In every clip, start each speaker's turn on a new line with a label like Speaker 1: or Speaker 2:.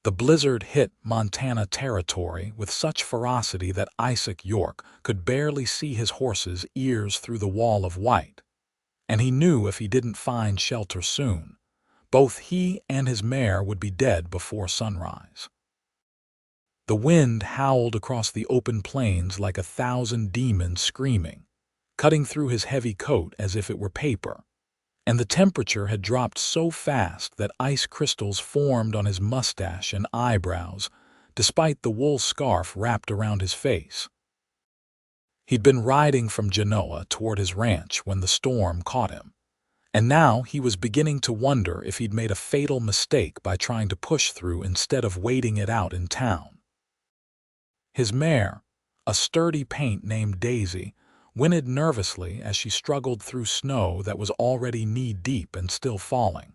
Speaker 1: The blizzard hit Montana territory with such ferocity that Isaac York could barely see his horse's ears through the wall of white. And he knew if he didn't find shelter soon, both he and his mare would be dead before sunrise. The wind howled across the open plains like 1,000 demons screaming, cutting through his heavy coat as if it were paper. And the temperature had dropped so fast that ice crystals formed on his mustache and eyebrows, despite the wool scarf wrapped around his face. He'd been riding from Genoa toward his ranch when the storm caught him, and now he was beginning to wonder if he'd made a fatal mistake by trying to push through instead of waiting it out in town. His mare, a sturdy paint named Daisy, whinnied nervously as she struggled through snow that was already knee-deep and still falling.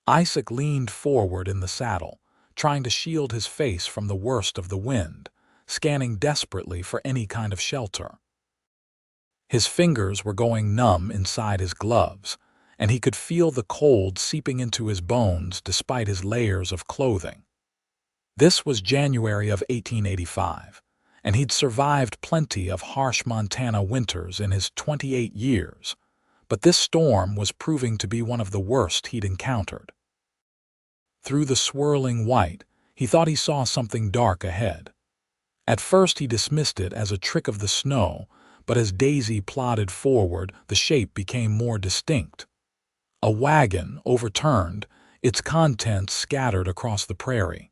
Speaker 1: Isaac leaned forward in the saddle, trying to shield his face from the worst of the wind, scanning desperately for any kind of shelter. His fingers were going numb inside his gloves, and he could feel the cold seeping into his bones despite his layers of clothing. This was January of 1885. And he'd survived plenty of harsh Montana winters in his 28 years, but this storm was proving to be one of the worst he'd encountered. Through the swirling white, he thought he saw something dark ahead. At first he dismissed it as a trick of the snow, but as Daisy plodded forward, the shape became more distinct. A wagon overturned, its contents scattered across the prairie.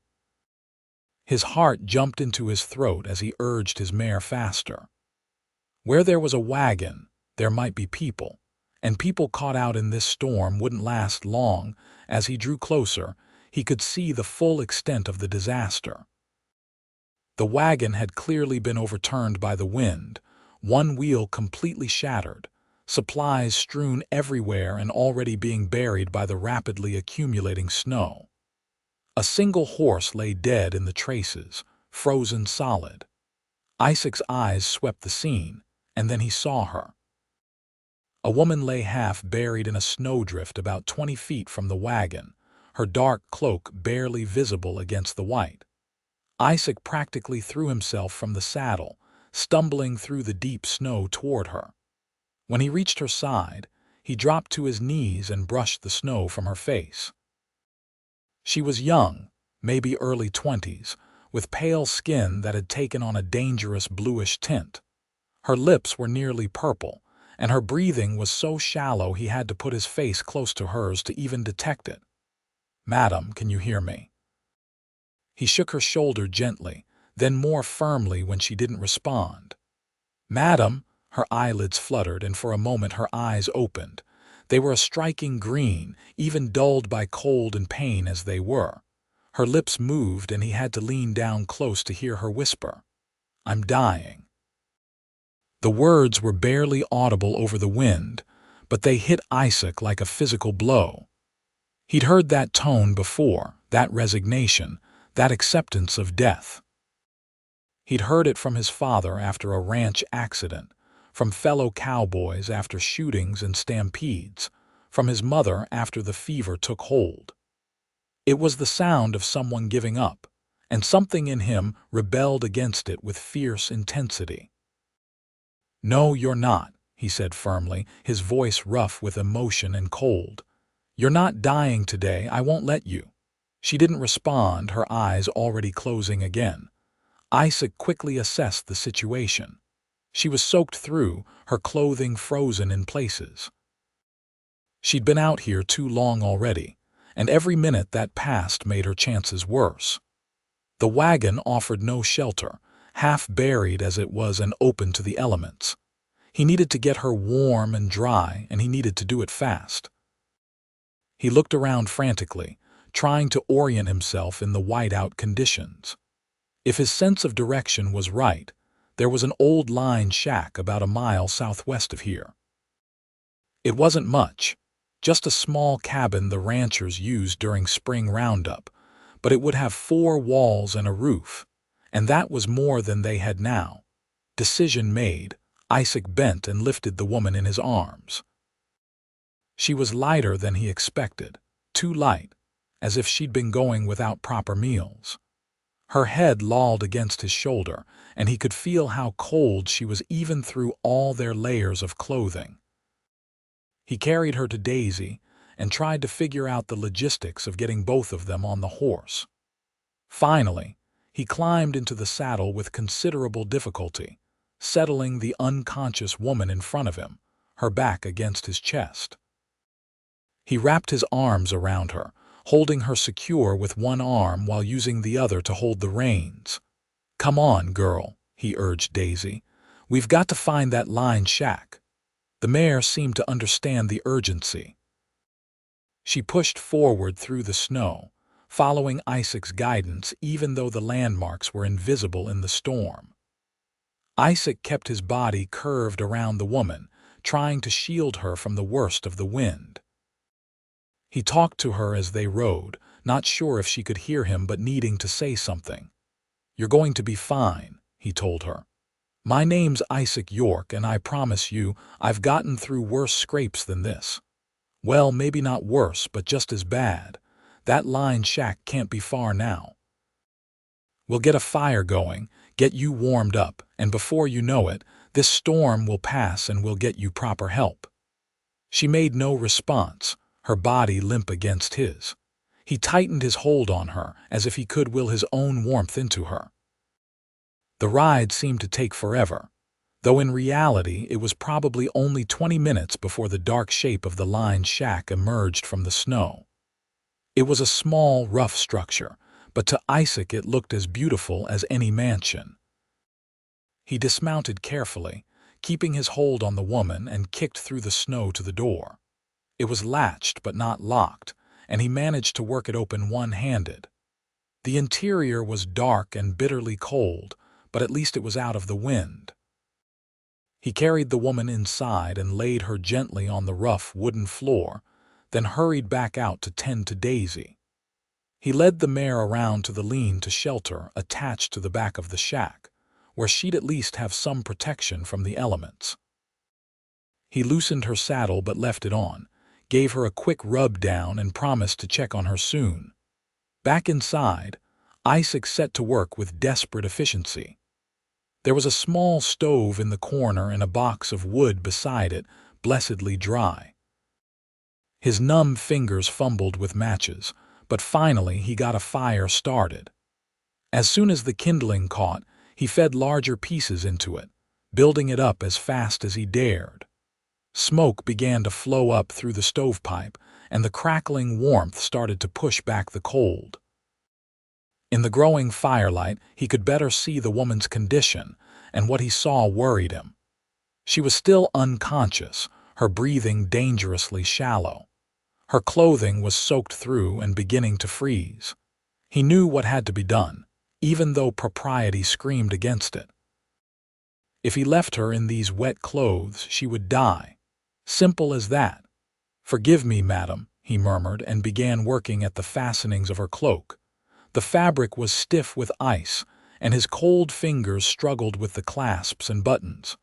Speaker 1: His heart jumped into his throat as he urged his mare faster. Where there was a wagon, there might be people, and people caught out in this storm wouldn't last long. As he drew closer, he could see the full extent of the disaster. The wagon had clearly been overturned by the wind, one wheel completely shattered, supplies strewn everywhere and already being buried by the rapidly accumulating snow. A single horse lay dead in the traces, frozen solid. Isaac's eyes swept the scene, and then he saw her. A woman lay half buried in a snowdrift about 20 feet from the wagon, her dark cloak barely visible against the white. Isaac practically threw himself from the saddle, stumbling through the deep snow toward her. When he reached her side, he dropped to his knees and brushed the snow from her face. She was young, maybe early 20s, with pale skin that had taken on a dangerous bluish tint. Her lips were nearly purple, and her breathing was so shallow he had to put his face close to hers to even detect it. "Madam, can you hear me?" He shook her shoulder gently, then more firmly when she didn't respond. "Madam," her eyelids fluttered, and for a moment her eyes opened. They were a striking green, even dulled by cold and pain as they were. Her lips moved, and he had to lean down close to hear her whisper, "I'm dying." The words were barely audible over the wind, but they hit Isaac like a physical blow. He'd heard that tone before, that resignation, that acceptance of death. He'd heard it from his father after a ranch accident, from fellow cowboys after shootings and stampedes, from his mother after the fever took hold. It was the sound of someone giving up, and something in him rebelled against it with fierce intensity. "No, you're not," he said firmly, his voice rough with emotion and cold. "You're not dying today, I won't let you." She didn't respond, her eyes already closing again. Isaac quickly assessed the situation. She was soaked through, her clothing frozen in places. She'd been out here too long already, and every minute that passed made her chances worse. The wagon offered no shelter, half buried as it was and open to the elements. He needed to get her warm and dry, and he needed to do it fast. He looked around frantically, trying to orient himself in the whiteout conditions. If his sense of direction was right, there was an old line shack about a mile southwest of here. It wasn't much, just a small cabin the ranchers used during spring roundup, but it would have 4 walls and a roof, and that was more than they had now. Decision made, Isaac bent and lifted the woman in his arms. She was lighter than he expected, too light, as if she'd been going without proper meals. Her head lolled against his shoulder, and he could feel how cold she was even through all their layers of clothing. He carried her to Daisy and tried to figure out the logistics of getting both of them on the horse. Finally, he climbed into the saddle with considerable difficulty, settling the unconscious woman in front of him, her back against his chest. He wrapped his arms around her, holding her secure with one arm while using the other to hold the reins. "Come on, girl," he urged Daisy. "We've got to find that line shack." The mare seemed to understand the urgency. She pushed forward through the snow, following Isaac's guidance even though the landmarks were invisible in the storm. Isaac kept his body curved around the woman, trying to shield her from the worst of the wind. He talked to her as they rode, not sure if she could hear him but needing to say something. "You're going to be fine," he told her. "My name's Isaac York, and I promise you I've gotten through worse scrapes than this. Well, maybe not worse, but just as bad. That line shack can't be far now. We'll get a fire going, get you warmed up, and before you know it, this storm will pass and we'll get you proper help." She made no response, her body limp against his. He tightened his hold on her as if he could will his own warmth into her. The ride seemed to take forever, though in reality it was probably only 20 minutes before the dark shape of the line shack emerged from the snow. It was a small, rough structure, but to Isaac it looked as beautiful as any mansion. He dismounted carefully, keeping his hold on the woman, and kicked through the snow to the door. It was latched but not locked, and he managed to work it open one-handed. The interior was dark and bitterly cold, but at least it was out of the wind. He carried the woman inside and laid her gently on the rough wooden floor, then hurried back out to tend to Daisy. He led the mare around to the lean-to shelter attached to the back of the shack, where she'd at least have some protection from the elements. He loosened her saddle but left it on, gave her a quick rub down, and promised to check on her soon. Back inside, Isaac set to work with desperate efficiency. There was a small stove in the corner and a box of wood beside it, blessedly dry. His numb fingers fumbled with matches, but finally he got a fire started. As soon as the kindling caught, he fed larger pieces into it, building it up as fast as he dared. Smoke began to flow up through the stovepipe, and the crackling warmth started to push back the cold. In the growing firelight, he could better see the woman's condition, and what he saw worried him. She was still unconscious, her breathing dangerously shallow. Her clothing was soaked through and beginning to freeze. He knew what had to be done, even though propriety screamed against it. If he left her in these wet clothes, she would die. Simple as that. "Forgive me, madam," he murmured, and began working at the fastenings of her cloak. The fabric was stiff with ice, and his cold fingers struggled with the clasps and buttons.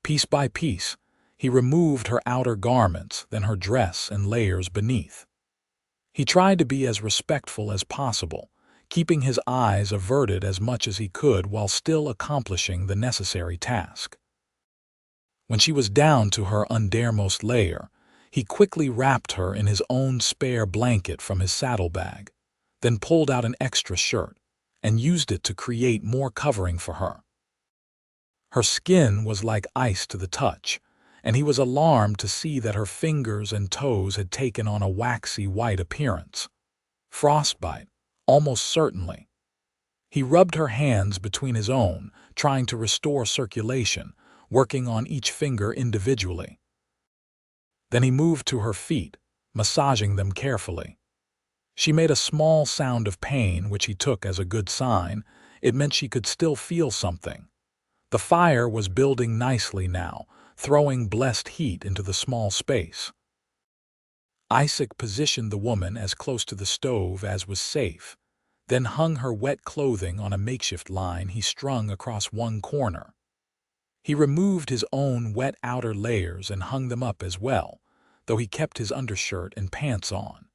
Speaker 1: Piece by piece, he removed her outer garments, then her dress and layers beneath. He tried to be as respectful as possible, keeping his eyes averted as much as he could while still accomplishing the necessary task. When she was down to her undermost layer, he quickly wrapped her in his own spare blanket from his saddlebag, then pulled out an extra shirt and used it to create more covering for her. Her skin was like ice to the touch, and he was alarmed to see that her fingers and toes had taken on a waxy white appearance. Frostbite, almost certainly. He rubbed her hands between his own, trying to restore circulation, working on each finger individually. Then he moved to her feet, massaging them carefully. She made a small sound of pain, which he took as a good sign. It meant she could still feel something. The fire was building nicely now, throwing blessed heat into the small space. Isaac positioned the woman as close to the stove as was safe, then hung her wet clothing on a makeshift line he strung across one corner. He removed his own wet outer layers and hung them up as well, though he kept his undershirt and pants on.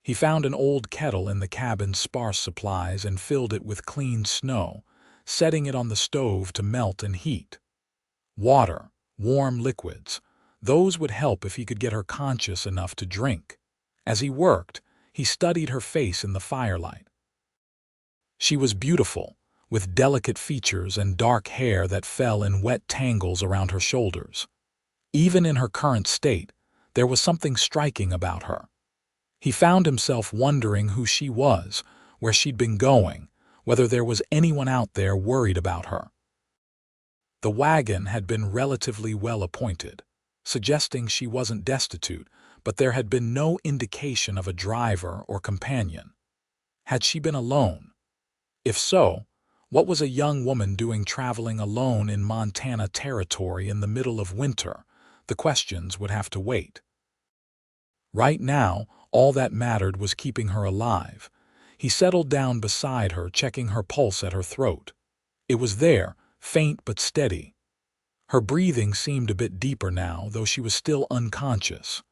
Speaker 1: He found an old kettle in the cabin's sparse supplies and filled it with clean snow, setting it on the stove to melt and heat. Water, warm liquids, those would help if he could get her conscious enough to drink. As he worked, he studied her face in the firelight. She was beautiful, with delicate features and dark hair that fell in wet tangles around her shoulders. Even in her current state, there was something striking about her. He found himself wondering who she was, where she'd been going, whether there was anyone out there worried about her. The wagon had been relatively well appointed, suggesting she wasn't destitute, but there had been no indication of a driver or companion. Had she been alone? If so, what was a young woman doing traveling alone in Montana territory in the middle of winter? The questions would have to wait. Right now, all that mattered was keeping her alive. He settled down beside her, checking her pulse at her throat. It was there, faint but steady. Her breathing seemed a bit deeper now, though she was still unconscious.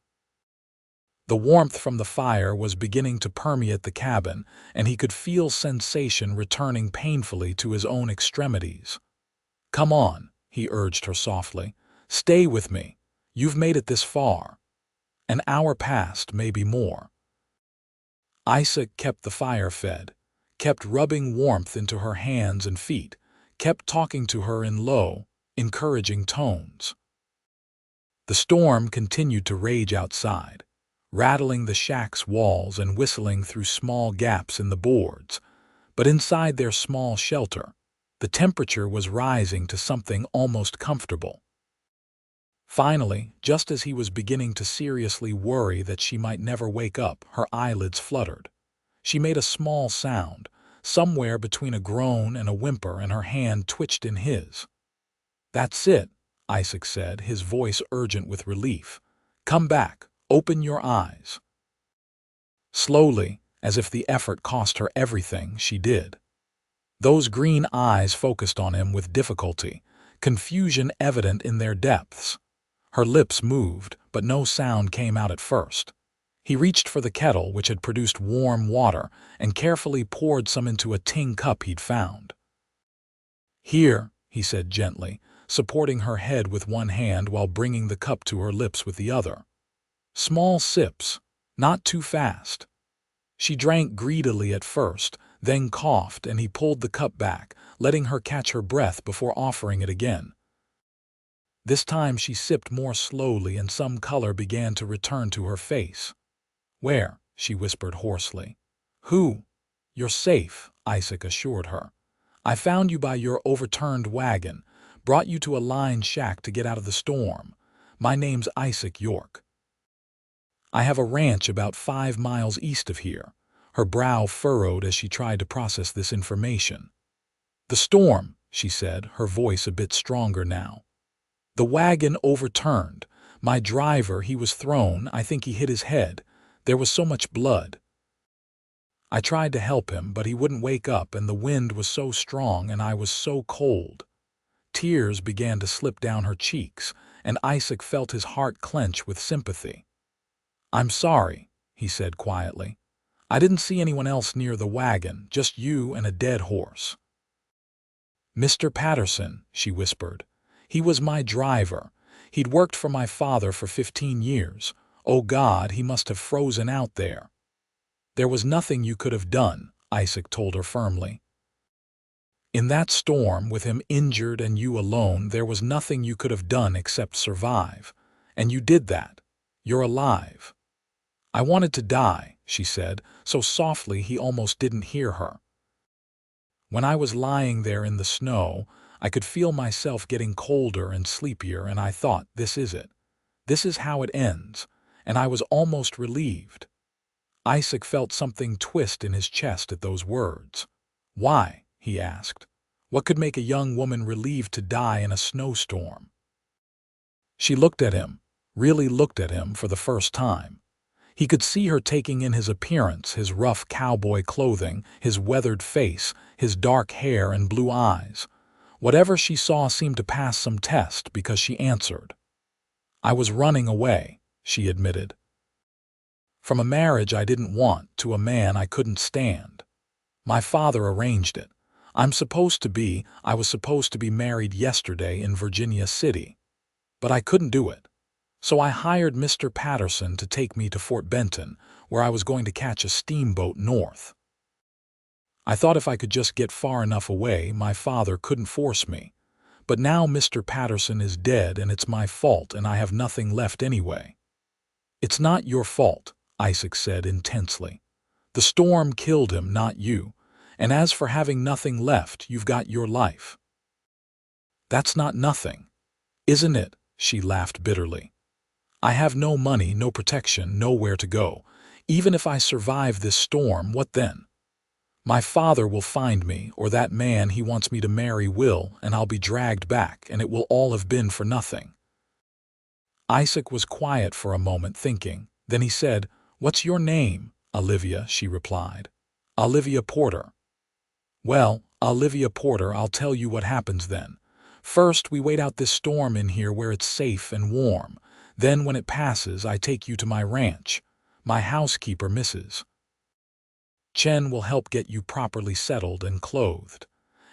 Speaker 1: The warmth from the fire was beginning to permeate the cabin, and he could feel sensation returning painfully to his own extremities. "Come on," he urged her softly. "Stay with me. You've made it this far." An hour passed, maybe more. Isaac kept the fire fed, kept rubbing warmth into her hands and feet, kept talking to her in low, encouraging tones. The storm continued to rage outside, rattling the shack's walls and whistling through small gaps in the boards. But inside their small shelter, the temperature was rising to something almost comfortable. Finally, just as he was beginning to seriously worry that she might never wake up, her eyelids fluttered. She made a small sound, somewhere between a groan and a whimper, and her hand twitched in his. "That's it," Isaac said, his voice urgent with relief. "Come back. Open your eyes." Slowly, as if the effort cost her everything, she did. Those green eyes focused on him with difficulty, confusion evident in their depths. Her lips moved, but no sound came out at first. He reached for the kettle, which had produced warm water, and carefully poured some into a tin cup he'd found. "Here," he said gently, supporting her head with one hand while bringing the cup to her lips with the other. "Small sips, not too fast." She drank greedily at first, then coughed, and he pulled the cup back, letting her catch her breath before offering it again. This time she sipped more slowly, and some color began to return to her face. "Where?" she whispered hoarsely. "Who?" "You're safe," Isaac assured her. "I found you by your overturned wagon, brought you to a lined shack to get out of the storm. My name's Isaac York. I have a ranch about 5 miles east of here." Her brow furrowed as she tried to process this information. "The storm," she said, her voice a bit stronger now. "The wagon overturned. My driver, he was thrown. I think he hit his head. There was so much blood. I tried to help him, but he wouldn't wake up, and the wind was so strong and I was so cold." Tears began to slip down her cheeks, and Isaac felt his heart clench with sympathy. "I'm sorry," he said quietly. "I didn't see anyone else near the wagon, just you and a dead horse." "Mr. Patterson," she whispered. "He was my driver. He'd worked for my father for 15 years. Oh God, he must have frozen out there." "There was nothing you could have done," Isaac told her firmly. "In that storm, with him injured and you alone, there was nothing you could have done except survive. And you did that. You're alive." "I wanted to die," she said, so softly he almost didn't hear her. "When I was lying there in the snow, I could feel myself getting colder and sleepier, and I thought, this is it. This is how it ends. And I was almost relieved." Isaac felt something twist in his chest at those words. "Why?" he asked. "What could make a young woman relieved to die in a snowstorm?" She looked at him, really looked at him for the first time. He could see her taking in his appearance, his rough cowboy clothing, his weathered face, his dark hair and blue eyes. Whatever she saw seemed to pass some test because she answered. "I was running away," she admitted. From a marriage I didn't want to a man I couldn't stand. My father arranged it. I was supposed to be married yesterday in Virginia City. But I couldn't do it. So I hired Mr. Patterson to take me to Fort Benton, where I was going to catch a steamboat north. I thought if I could just get far enough away, my father couldn't force me. But now Mr. Patterson is dead and it's my fault and I have nothing left anyway. It's not your fault, Isaac said intensely. The storm killed him, not you. And as for having nothing left, you've got your life. That's not nothing, isn't it? She laughed bitterly. I have no money, no protection, nowhere to go. Even if I survive this storm, what then? My father will find me, or that man he wants me to marry will, and I'll be dragged back, and it will all have been for nothing. Isaac was quiet for a moment, thinking. Then he said, "What's your name?" "Olivia," she replied. "Olivia Porter." "Well, Olivia Porter, I'll tell you what happens then. First, we wait out this storm in here where it's safe and warm. Then, when it passes, I take you to my ranch. My housekeeper, Mrs. Chen, will help get you properly settled and clothed.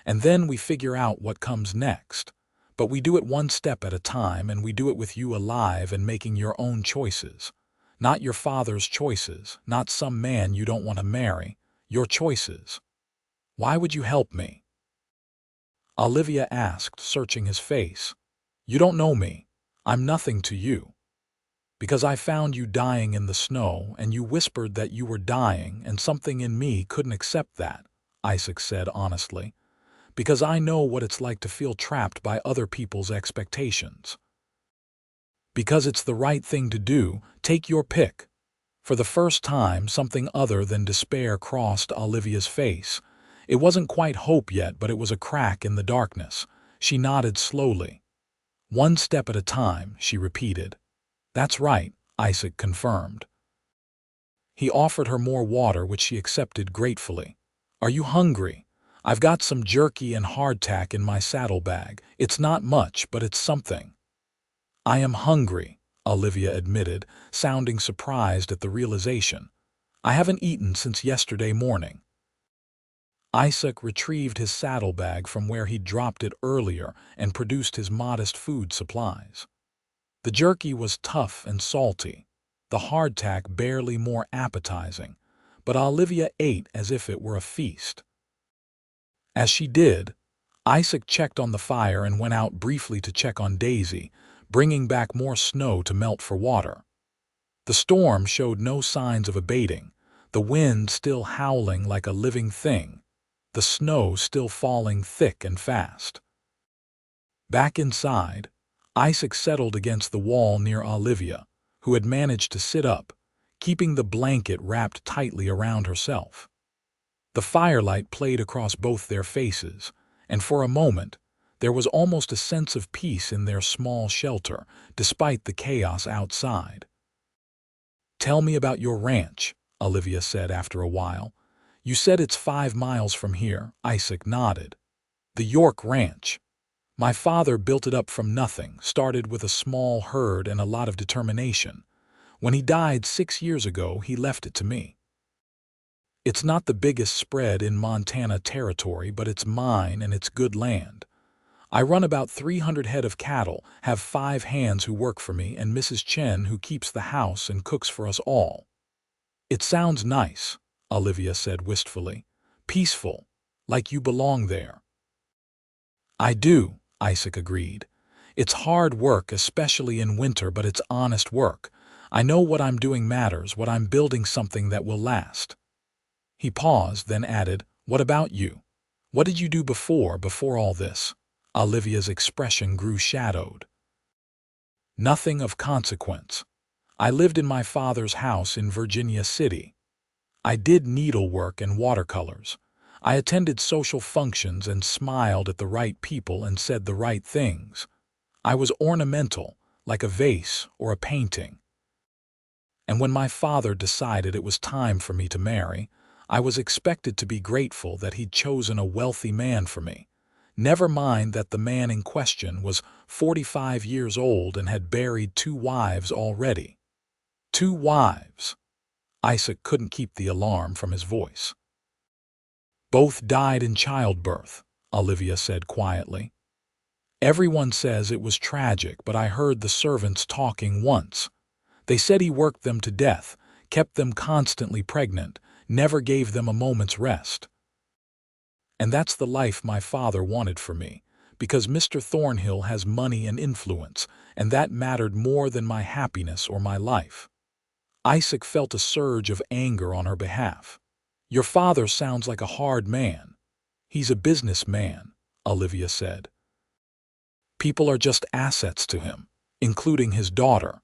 Speaker 1: And then we figure out what comes next. But we do it one step at a time, and we do it with you alive and making your own choices. Not your father's choices, not some man you don't want to marry. Your choices. Why would you help me?" Olivia asked, searching his face. "You don't know me. I'm nothing to you. Because I found you dying in the snow, and you whispered that you were dying, and something in me couldn't accept that," Isaac said honestly. "Because I know what it's like to feel trapped by other people's expectations. Because it's the right thing to do, take your pick." For the first time, something other than despair crossed Olivia's face. It wasn't quite hope yet, but it was a crack in the darkness. She nodded slowly. "One step at a time," she repeated. "That's right," Isaac confirmed. He offered her more water, which she accepted gratefully. "Are you hungry? I've got some jerky and hardtack in my saddlebag. It's not much, but it's something." "I am hungry," Olivia admitted, sounding surprised at the realization. "I haven't eaten since yesterday morning." Isaac retrieved his saddlebag from where he'd dropped it earlier and produced his modest food supplies. The jerky was tough and salty, the hardtack barely more appetizing, but Olivia ate as if it were a feast. As she did, Isaac checked on the fire and went out briefly to check on Daisy, bringing back more snow to melt for water. The storm showed no signs of abating, the wind still howling like a living thing, the snow still falling thick and fast. Back inside, Isaac settled against the wall near Olivia, who had managed to sit up, keeping the blanket wrapped tightly around herself. The firelight played across both their faces, and for a moment, there was almost a sense of peace in their small shelter, despite the chaos outside. "Tell me about your ranch," Olivia said after a while. "You said it's 5 miles from here." Isaac nodded. "The York Ranch. My father built it up from nothing, started with a small herd and a lot of determination. When he died 6 years ago, he left it to me. It's not the biggest spread in Montana territory, but it's mine and it's good land. I run about 300 head of cattle, have 5 hands who work for me, and Mrs. Chen who keeps the house and cooks for us all." "It sounds nice," Olivia said wistfully. "Peaceful, like you belong there." "I do," Isaac agreed. "It's hard work, especially in winter, but it's honest work. I know what I'm doing matters, what I'm building something that will last." He paused, then added, "What about you? What did you do before all this?" Olivia's expression grew shadowed. "Nothing of consequence. I lived in my father's house in Virginia City. I did needlework and watercolors. I attended social functions and smiled at the right people and said the right things. I was ornamental, like a vase or a painting. And when my father decided it was time for me to marry, I was expected to be grateful that he'd chosen a wealthy man for me. Never mind that the man in question was 45 years old and had buried 2 wives already. 2 wives. Isaac couldn't keep the alarm from his voice. Both died in childbirth, Olivia said quietly. Everyone says it was tragic, but I heard the servants talking once. They said he worked them to death, kept them constantly pregnant, never gave them a moment's rest. And that's the life my father wanted for me, because Mr. Thornhill has money and influence, and that mattered more than my happiness or my life. Isaac felt a surge of anger on her behalf. Your father sounds like a hard man. He's a businessman, Olivia said. People are just assets to him, including his daughter,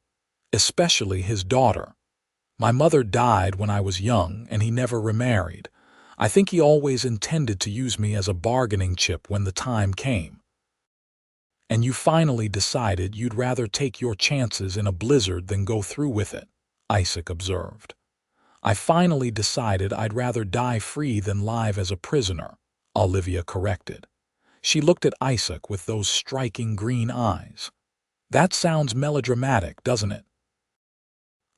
Speaker 1: especially his daughter. My mother died when I was young, and he never remarried. I think he always intended to use me as a bargaining chip when the time came. And you finally decided you'd rather take your chances in a blizzard than go through with it, Isaac observed. I finally decided I'd rather die free than live as a prisoner, Olivia corrected. She looked at Isaac with those striking green eyes. That sounds melodramatic, doesn't it?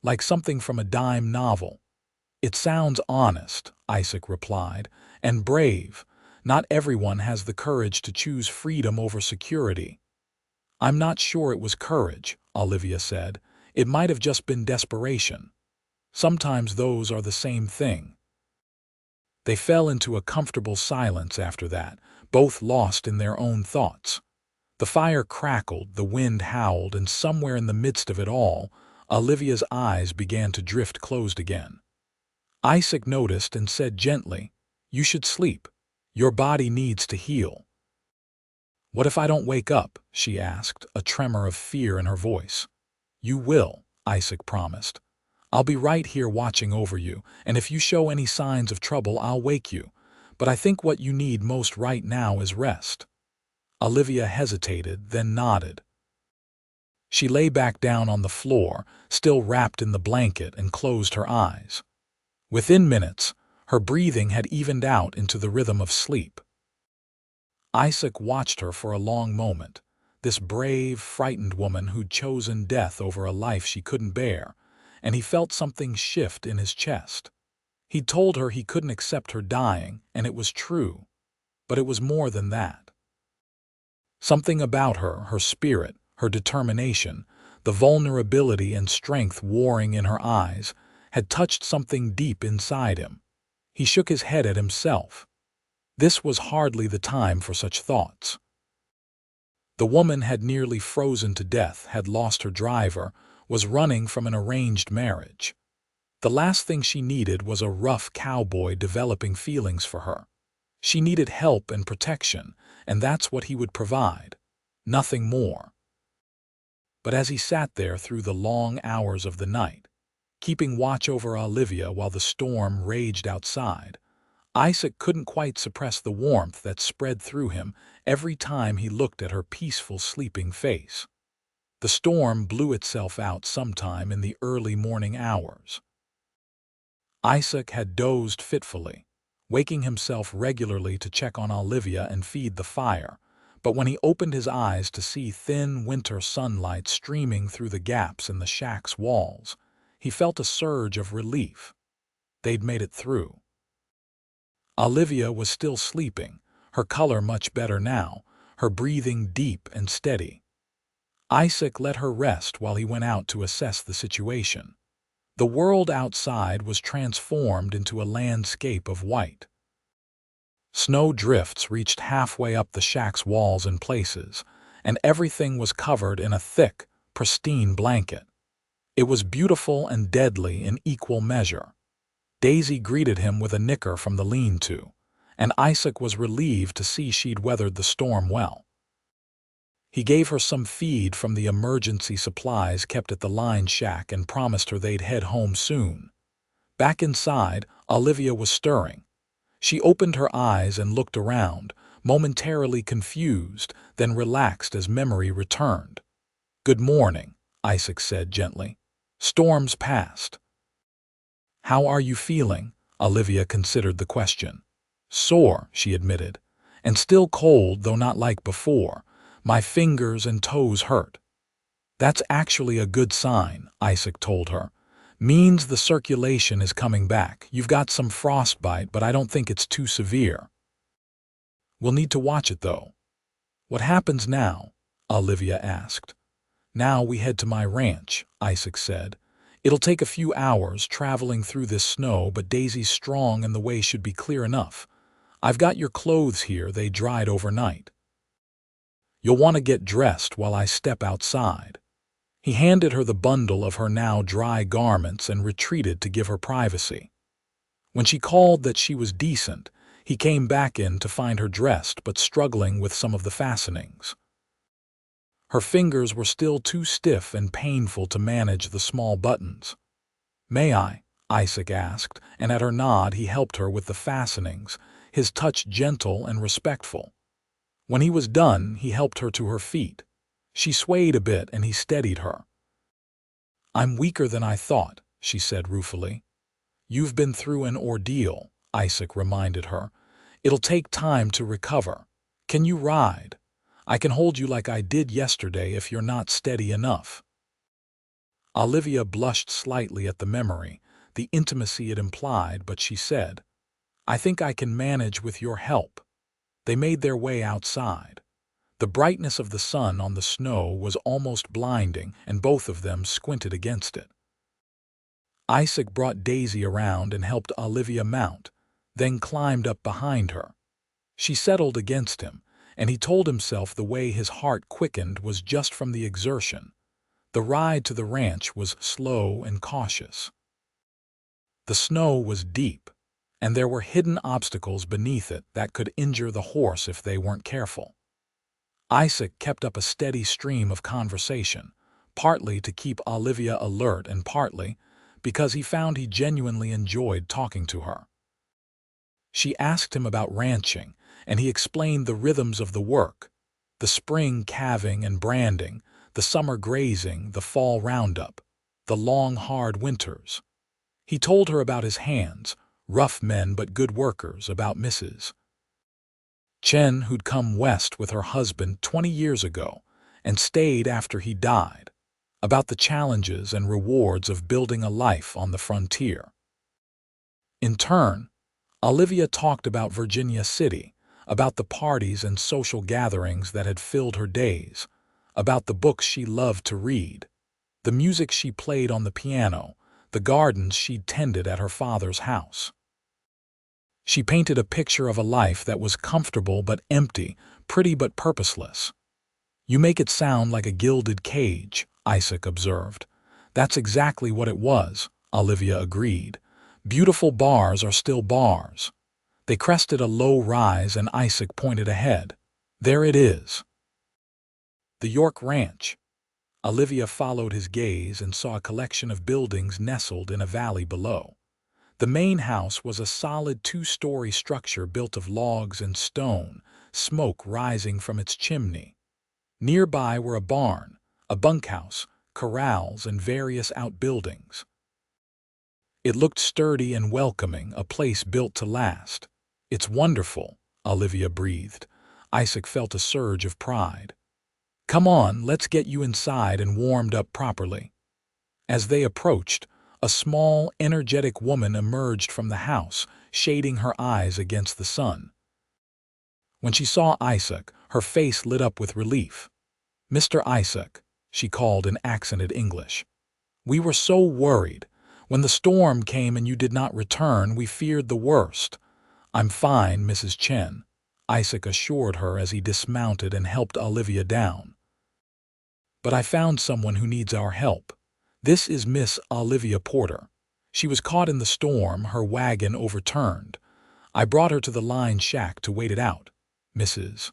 Speaker 1: Like something from a dime novel. It sounds honest, Isaac replied, and brave. Not everyone has the courage to choose freedom over security. I'm not sure it was courage, Olivia said. It might have just been desperation. Sometimes those are the same thing. They fell into a comfortable silence after that, both lost in their own thoughts. The fire crackled, the wind howled, and somewhere in the midst of it all, Olivia's eyes began to drift closed again. Isaac noticed and said gently, "You should sleep. Your body needs to heal." "What if I don't wake up?" she asked, a tremor of fear in her voice. "You will," Isaac promised. "I'll be right here watching over you, and if you show any signs of trouble, I'll wake you. But I think what you need most right now is rest." Olivia hesitated, then nodded. She lay back down on the floor, still wrapped in the blanket, and closed her eyes. Within minutes, her breathing had evened out into the rhythm of sleep. Isaac watched her for a long moment, this brave, frightened woman who'd chosen death over a life she couldn't bear, and he felt something shift in his chest. He'd told her he couldn't accept her dying, and it was true. But it was more than that. Something about her, her spirit, her determination, the vulnerability and strength warring in her eyes, had touched something deep inside him. He shook his head at himself. This was hardly the time for such thoughts. The woman had nearly frozen to death, had lost her driver, was running from an arranged marriage. The last thing she needed was a rough cowboy developing feelings for her. She needed help and protection, and that's what he would provide. Nothing more. But as he sat there through the long hours of the night, keeping watch over Olivia while the storm raged outside, Isaac couldn't quite suppress the warmth that spread through him every time he looked at her peaceful, sleeping face. The storm blew itself out sometime in the early morning hours. Isaac had dozed fitfully, waking himself regularly to check on Olivia and feed the fire, but when he opened his eyes to see thin winter sunlight streaming through the gaps in the shack's walls, he felt a surge of relief. They'd made it through. Olivia was still sleeping, her color much better now, her breathing deep and steady. Isaac let her rest while he went out to assess the situation. The world outside was transformed into a landscape of white. Snow drifts reached halfway up the shack's walls in places, and everything was covered in a thick, pristine blanket. It was beautiful and deadly in equal measure. Daisy greeted him with a nicker from the lean-to, and Isaac was relieved to see she'd weathered the storm well. He gave her some feed from the emergency supplies kept at the line shack and promised her they'd head home soon. Back inside, Olivia was stirring. She opened her eyes and looked around, momentarily confused, then relaxed as memory returned. "Good morning," Isaac said gently. "Storm's past." "How are you feeling?" Olivia considered the question. "Sore," she admitted, "and still cold, though not like before. My fingers and toes hurt." "That's actually a good sign," Isaac told her. Means the circulation is coming back. You've got some frostbite, but I don't think it's too severe. We'll need to watch it, though. What happens now? Olivia asked. Now we head to my ranch, Isaac said. It'll take a few hours traveling through this snow, but Daisy's strong and the way should be clear enough. I've got your clothes here, they dried overnight. You'll want to get dressed while I step outside. He handed her the bundle of her now dry garments and retreated to give her privacy. When she called that she was decent, he came back in to find her dressed but struggling with some of the fastenings. Her fingers were still too stiff and painful to manage the small buttons. "May I?" Isaac asked, and at her nod he helped her with the fastenings, his touch gentle and respectful. When he was done, he helped her to her feet. She swayed a bit and he steadied her. "I'm weaker than I thought," she said ruefully. "You've been through an ordeal," Isaac reminded her. "It'll take time to recover. Can you ride? I can hold you like I did yesterday if you're not steady enough." Olivia blushed slightly at the memory, the intimacy it implied, but she said, "I think I can manage with your help." They made their way outside. The brightness of the sun on the snow was almost blinding, and both of them squinted against it. Isaac brought Daisy around and helped Olivia mount, then climbed up behind her. She settled against him, and he told himself the way his heart quickened was just from the exertion. The ride to the ranch was slow and cautious. The snow was deep, and there were hidden obstacles beneath it that could injure the horse if they weren't careful. Isaac kept up a steady stream of conversation, partly to keep Olivia alert and partly because he found he genuinely enjoyed talking to her. She asked him about ranching, and he explained the rhythms of the work, the spring calving and branding, the summer grazing, the fall roundup, the long, hard winters. He told her about his hands, rough men but good workers, about Mrs. Chen, who'd come west with her husband 20 years ago and stayed after he died, about the challenges and rewards of building a life on the frontier. In turn, Olivia talked about Virginia City, about the parties and social gatherings that had filled her days, about the books she loved to read, the music she played on the piano, the gardens she'd tended at her father's house. She painted a picture of a life that was comfortable but empty, pretty but purposeless. "You make it sound like a gilded cage," Isaac observed. "That's exactly what it was," Olivia agreed. "Beautiful bars are still bars." They crested a low rise and Isaac pointed ahead. "There it is." The York Ranch. Olivia followed his gaze and saw a collection of buildings nestled in a valley below. The main house was a solid two-story structure built of logs and stone, smoke rising from its chimney. Nearby were a barn, a bunkhouse, corrals, and various outbuildings. It looked sturdy and welcoming, a place built to last. "It's wonderful," Olivia breathed. Isaac felt a surge of pride. "Come on, let's get you inside and warmed up properly." As they approached, a small, energetic woman emerged from the house, shading her eyes against the sun. When she saw Isaac, her face lit up with relief. "Mr. Isaac," she called in accented English. "We were so worried. When the storm came and you did not return, we feared the worst." "I'm fine, Mrs. Chen," Isaac assured her as he dismounted and helped Olivia down. "But I found someone who needs our help. This is Miss Olivia Porter. She was caught in the storm, her wagon overturned. I brought her to the line shack to wait it out. Mrs.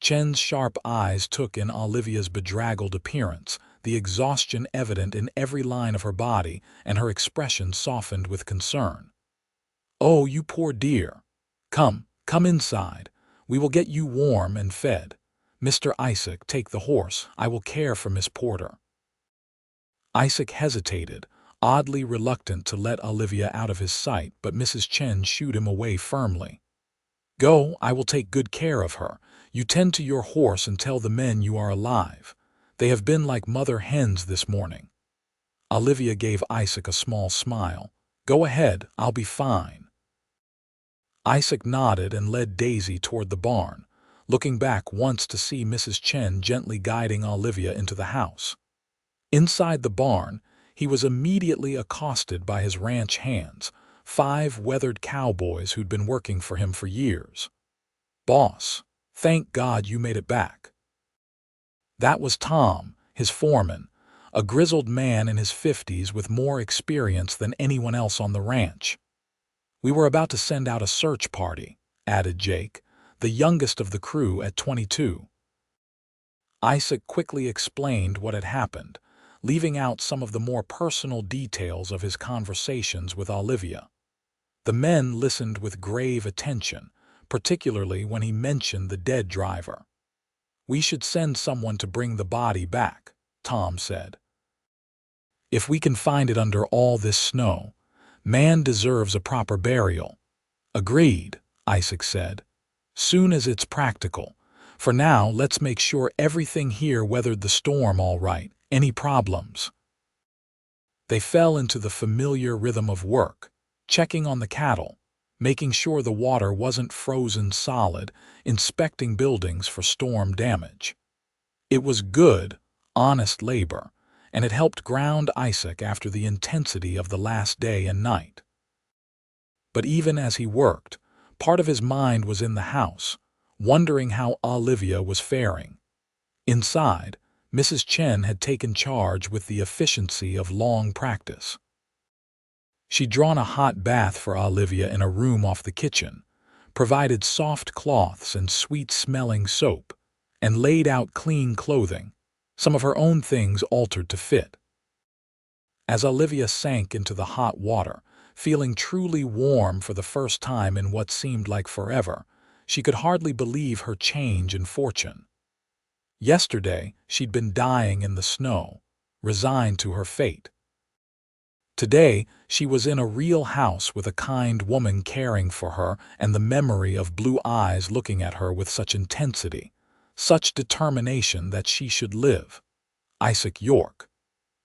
Speaker 1: Chen's sharp eyes took in Olivia's bedraggled appearance, the exhaustion evident in every line of her body, and her expression softened with concern. "Oh, you poor dear. Come inside. We will get you warm and fed. Mr. Isaac, take the horse. I will care for Miss Porter." Isaac hesitated, oddly reluctant to let Olivia out of his sight, but Mrs. Chen shooed him away firmly. "Go, I will take good care of her. You tend to your horse and tell the men you are alive. They have been like mother hens this morning." Olivia gave Isaac a small smile. "Go ahead, I'll be fine." Isaac nodded and led Daisy toward the barn, looking back once to see Mrs. Chen gently guiding Olivia into the house. Inside the barn, he was immediately accosted by his ranch hands, 5 weathered cowboys who'd been working for him for years. "Boss, thank God you made it back." That was Tom, his foreman, a grizzled man in his 50s with more experience than anyone else on the ranch. "We were about to send out a search party," added Jake, the youngest of the crew at 22. Isaac quickly explained what had happened, leaving out some of the more personal details of his conversations with Olivia. The men listened with grave attention, particularly when he mentioned the dead driver. "We should send someone to bring the body back," Tom said. "If we can find it under all this snow, man deserves a proper burial." "Agreed," Isaac said. "Soon as it's practical. For now, let's make sure everything here weathered the storm all right. Any problems?" They fell into the familiar rhythm of work, checking on the cattle, making sure the water wasn't frozen solid, inspecting buildings for storm damage. It was good, honest labor, and it helped ground Isaac after the intensity of the last day and night. But even as he worked, part of his mind was in the house, wondering how Olivia was faring. Inside, Mrs. Chen had taken charge with the efficiency of long practice. She'd drawn a hot bath for Olivia in a room off the kitchen, provided soft cloths and sweet-smelling soap, and laid out clean clothing, some of her own things altered to fit. As Olivia sank into the hot water, feeling truly warm for the first time in what seemed like forever, she could hardly believe her change in fortune. Yesterday, she'd been dying in the snow, resigned to her fate. Today, she was in a real house with a kind woman caring for her and the memory of blue eyes looking at her with such intensity, such determination that she should live. Isaac York.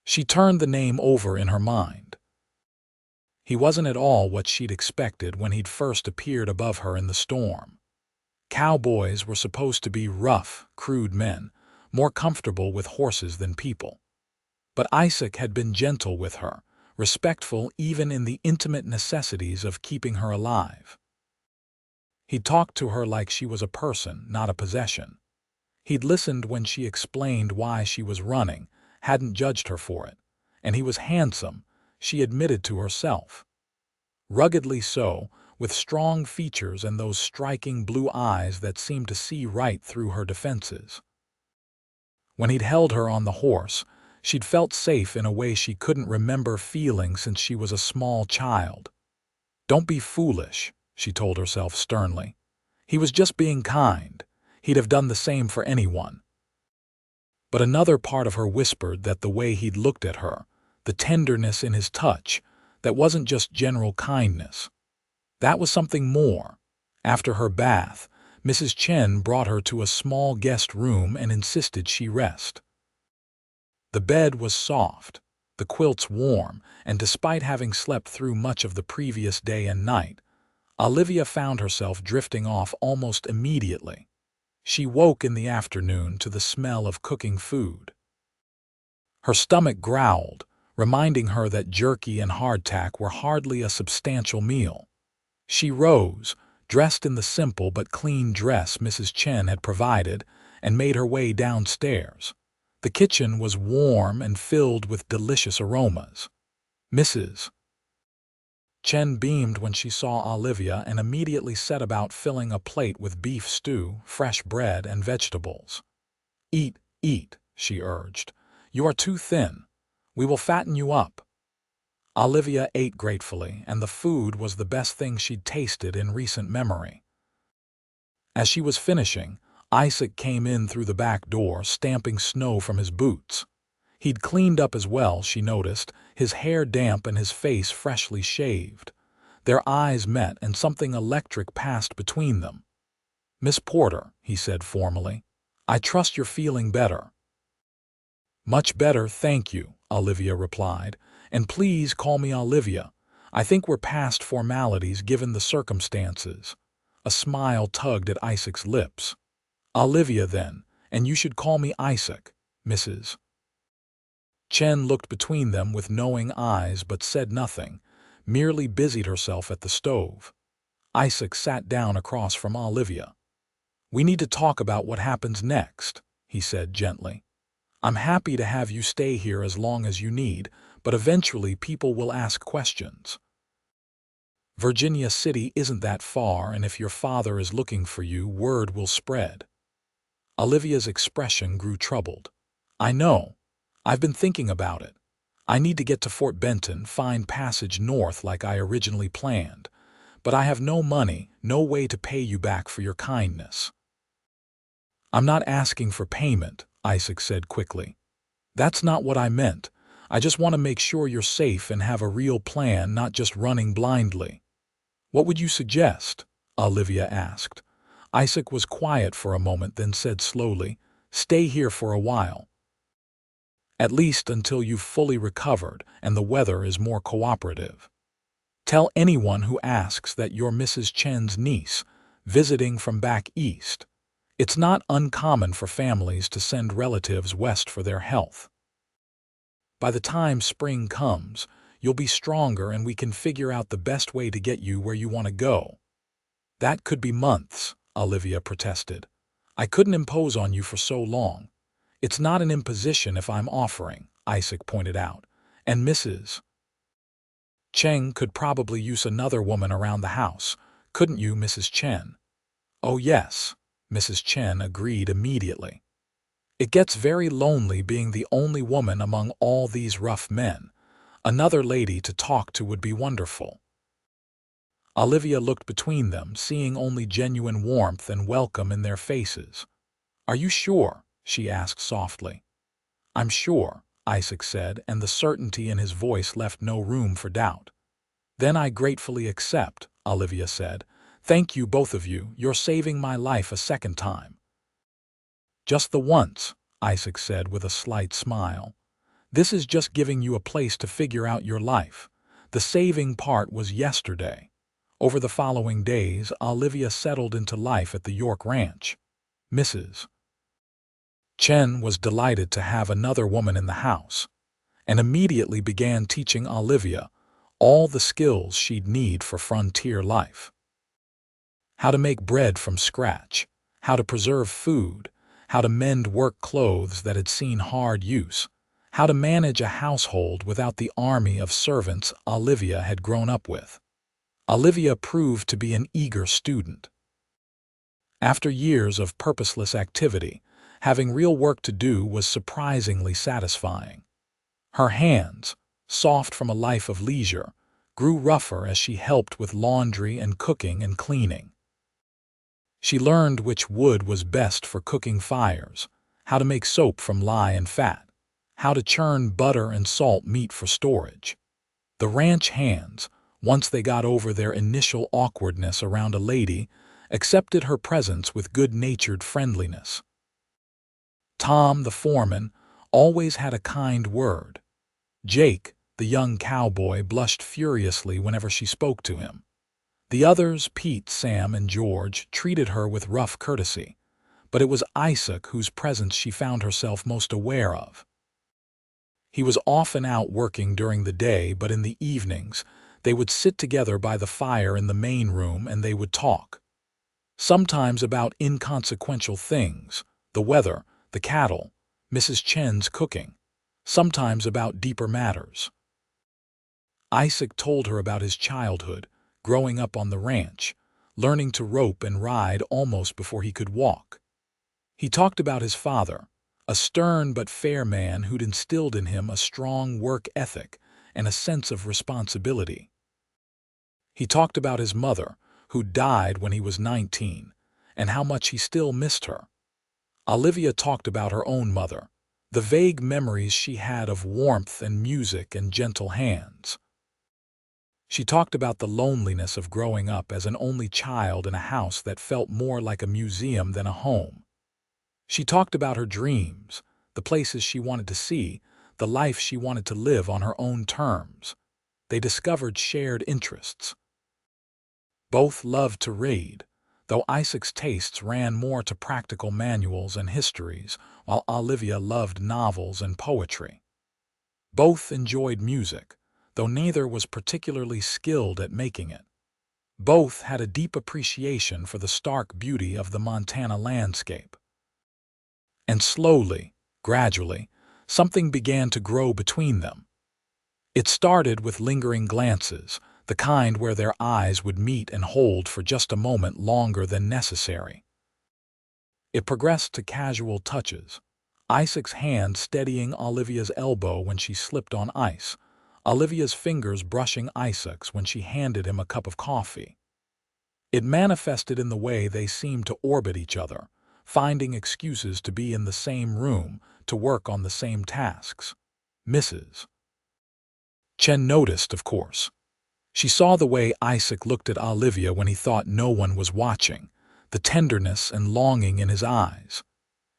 Speaker 1: She turned the name over in her mind. He wasn't at all what she'd expected when he'd first appeared above her in the storm. Cowboys were supposed to be rough, crude men, more comfortable with horses than people. But Isaac had been gentle with her, respectful even in the intimate necessities of keeping her alive. He talked to her like she was a person, not a possession. He'd listened when she explained why she was running, hadn't judged her for it, and he was handsome, she admitted to herself. Ruggedly so, with strong features and those striking blue eyes that seemed to see right through her defenses. When he'd held her on the horse, she'd felt safe in a way she couldn't remember feeling since she was a small child. "Don't be foolish," she told herself sternly. He was just being kind. He'd have done the same for anyone. But another part of her whispered that the way he'd looked at her, the tenderness in his touch, that wasn't just general kindness. That was something more. After her bath, Mrs. Chen brought her to a small guest room and insisted she rest. The bed was soft, the quilts warm, and despite having slept through much of the previous day and night, Olivia found herself drifting off almost immediately. She woke in the afternoon to the smell of cooking food. Her stomach growled, reminding her that jerky and hardtack were hardly a substantial meal. She rose, dressed in the simple but clean dress Mrs. Chen had provided, and made her way downstairs. The kitchen was warm and filled with delicious aromas. Mrs. Chen beamed when she saw Olivia and immediately set about filling a plate with beef stew, fresh bread, and vegetables. "Eat, eat," she urged. "You are too thin. We will fatten you up." Olivia ate gratefully, and the food was the best thing she'd tasted in recent memory. As she was finishing, Isaac came in through the back door, stamping snow from his boots. He'd cleaned up as well, she noticed, his hair damp and his face freshly shaved. Their eyes met, and something electric passed between them. "Miss Porter," he said formally, "I trust you're feeling better." "Much better, thank you," Olivia replied. "And please call me Olivia. I think we're past formalities given the circumstances." A smile tugged at Isaac's lips. "Olivia, then, and you should call me Isaac, Mrs." Chen looked between them with knowing eyes but said nothing, merely busied herself at the stove. Isaac sat down across from Olivia. "We need to talk about what happens next," he said gently. "I'm happy to have you stay here as long as you need, but eventually people will ask questions. Virginia City isn't that far, and if your father is looking for you, word will spread." Olivia's expression grew troubled. "I know. I've been thinking about it. I need to get to Fort Benton, find passage north like I originally planned. But I have no money, no way to pay you back for your kindness." "I'm not asking for payment," Isaac said quickly. "That's not what I meant. I just want to make sure you're safe and have a real plan, not just running blindly." "What would you suggest?" Olivia asked. Isaac was quiet for a moment, then said slowly, "Stay here for a while. At least until you've fully recovered and the weather is more cooperative. Tell anyone who asks that you're Mrs. Chen's niece, visiting from back east. It's not uncommon for families to send relatives west for their health. By the time spring comes, you'll be stronger and we can figure out the best way to get you where you want to go." "That could be months," Olivia protested. "I couldn't impose on you for so long." "It's not an imposition if I'm offering," Isaac pointed out. "And Mrs. Cheng could probably use another woman around the house. Couldn't you, Mrs. Chen?" "Oh yes," Mrs. Chen agreed immediately. "It gets very lonely being the only woman among all these rough men. Another lady to talk to would be wonderful." Olivia looked between them, seeing only genuine warmth and welcome in their faces. "Are you sure?" she asked softly. "I'm sure," Isaac said, and the certainty in his voice left no room for doubt. "Then I gratefully accept," Olivia said. "Thank you, both of you. You're saving my life a second time." "Just the once," Isaac said with a slight smile. "This is just giving you a place to figure out your life. The saving part was yesterday." Over the following days, Olivia settled into life at the York Ranch. Mrs. Chen was delighted to have another woman in the house, and immediately began teaching Olivia all the skills she'd need for frontier life. How to make bread from scratch, how to preserve food, how to mend work clothes that had seen hard use, how to manage a household without the army of servants Olivia had grown up with. Olivia proved to be an eager student. After years of purposeless activity, having real work to do was surprisingly satisfying. Her hands, soft from a life of leisure, grew rougher as she helped with laundry and cooking and cleaning. She learned which wood was best for cooking fires, how to make soap from lye and fat, how to churn butter and salt meat for storage. The ranch hands, once they got over their initial awkwardness around a lady, accepted her presence with good-natured friendliness. Tom, the foreman, always had a kind word. Jake, the young cowboy, blushed furiously whenever she spoke to him. The others, Pete, Sam, and George, treated her with rough courtesy, but it was Isaac whose presence she found herself most aware of. He was often out working during the day, but in the evenings, they would sit together by the fire in the main room and they would talk. Sometimes about inconsequential things, the weather, the cattle, Mrs. Chen's cooking, sometimes about deeper matters. Isaac told her about his childhood, growing up on the ranch, learning to rope and ride almost before he could walk. He talked about his father, a stern but fair man who'd instilled in him a strong work ethic and a sense of responsibility. He talked about his mother, who died when he was 19, and how much he still missed her. Olivia talked about her own mother, the vague memories she had of warmth and music and gentle hands. She talked about the loneliness of growing up as an only child in a house that felt more like a museum than a home. She talked about her dreams, the places she wanted to see, the life she wanted to live on her own terms. They discovered shared interests. Both loved to read, though Isaac's tastes ran more to practical manuals and histories, while Olivia loved novels and poetry. Both enjoyed music, though neither was particularly skilled at making it. Both had a deep appreciation for the stark beauty of the Montana landscape. And slowly, gradually, something began to grow between them. It started with lingering glances, the kind where their eyes would meet and hold for just a moment longer than necessary. It progressed to casual touches, Isaac's hand steadying Olivia's elbow when she slipped on ice, Olivia's fingers brushing Isaac's when she handed him a cup of coffee. It manifested in the way they seemed to orbit each other, finding excuses to be in the same room, to work on the same tasks. Mrs. Chen noticed, of course. She saw the way Isaac looked at Olivia when he thought no one was watching, the tenderness and longing in his eyes.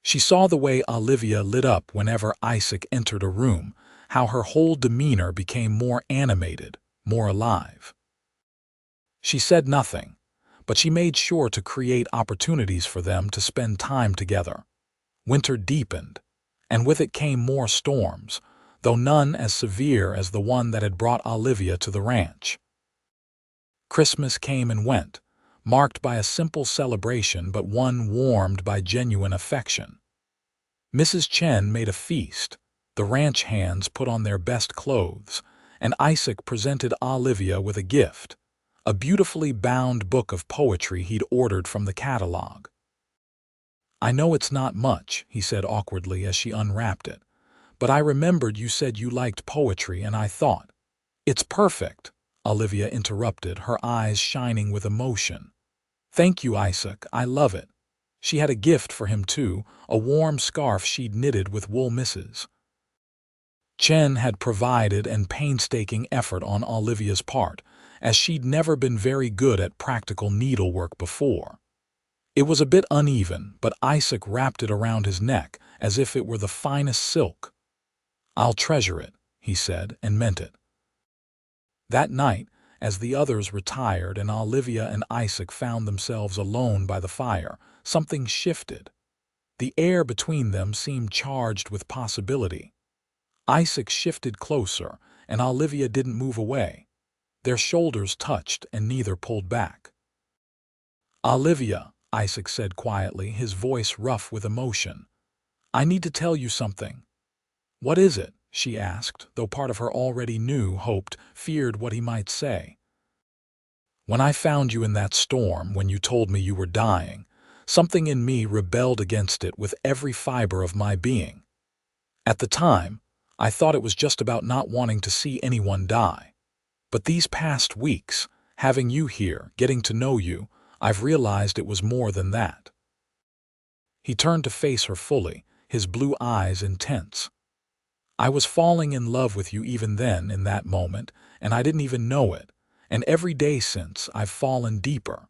Speaker 1: She saw the way Olivia lit up whenever Isaac entered a room, how her whole demeanor became more animated, more alive. She said nothing, but she made sure to create opportunities for them to spend time together. Winter deepened, and with it came more storms, though none as severe as the one that had brought Olivia to the ranch. Christmas came and went, marked by a simple celebration but one warmed by genuine affection. Mrs. Chen made a feast, the ranch hands put on their best clothes, and Isaac presented Olivia with a gift, a beautifully bound book of poetry he'd ordered from the catalog. "I know it's not much," he said awkwardly as she unwrapped it, "but I remembered you said you liked poetry and I thought—" "It's perfect," Olivia interrupted, her eyes shining with emotion. "Thank you, Isaac, I love it." She had a gift for him too, a warm scarf she'd knitted with wool. Mrs. Chen had provided and painstaking effort on Olivia's part, as she'd never been very good at practical needlework before. It was a bit uneven, but Isaac wrapped it around his neck as if it were the finest silk. "I'll treasure it," he said, and meant it. That night, as the others retired and Olivia and Isaac found themselves alone by the fire, something shifted. The air between them seemed charged with possibility. Isaac shifted closer, and Olivia didn't move away. Their shoulders touched, and neither pulled back. "Olivia," Isaac said quietly, his voice rough with emotion, "I need to tell you something." "What is it?" she asked, though part of her already knew, hoped, feared what he might say. "When I found you in that storm, when you told me you were dying, something in me rebelled against it with every fiber of my being. At the time, I thought it was just about not wanting to see anyone die. But these past weeks, having you here, getting to know you, I've realized it was more than that." He turned to face her fully, his blue eyes intense. "I was falling in love with you even then, in that moment, and I didn't even know it, and every day since I've fallen deeper."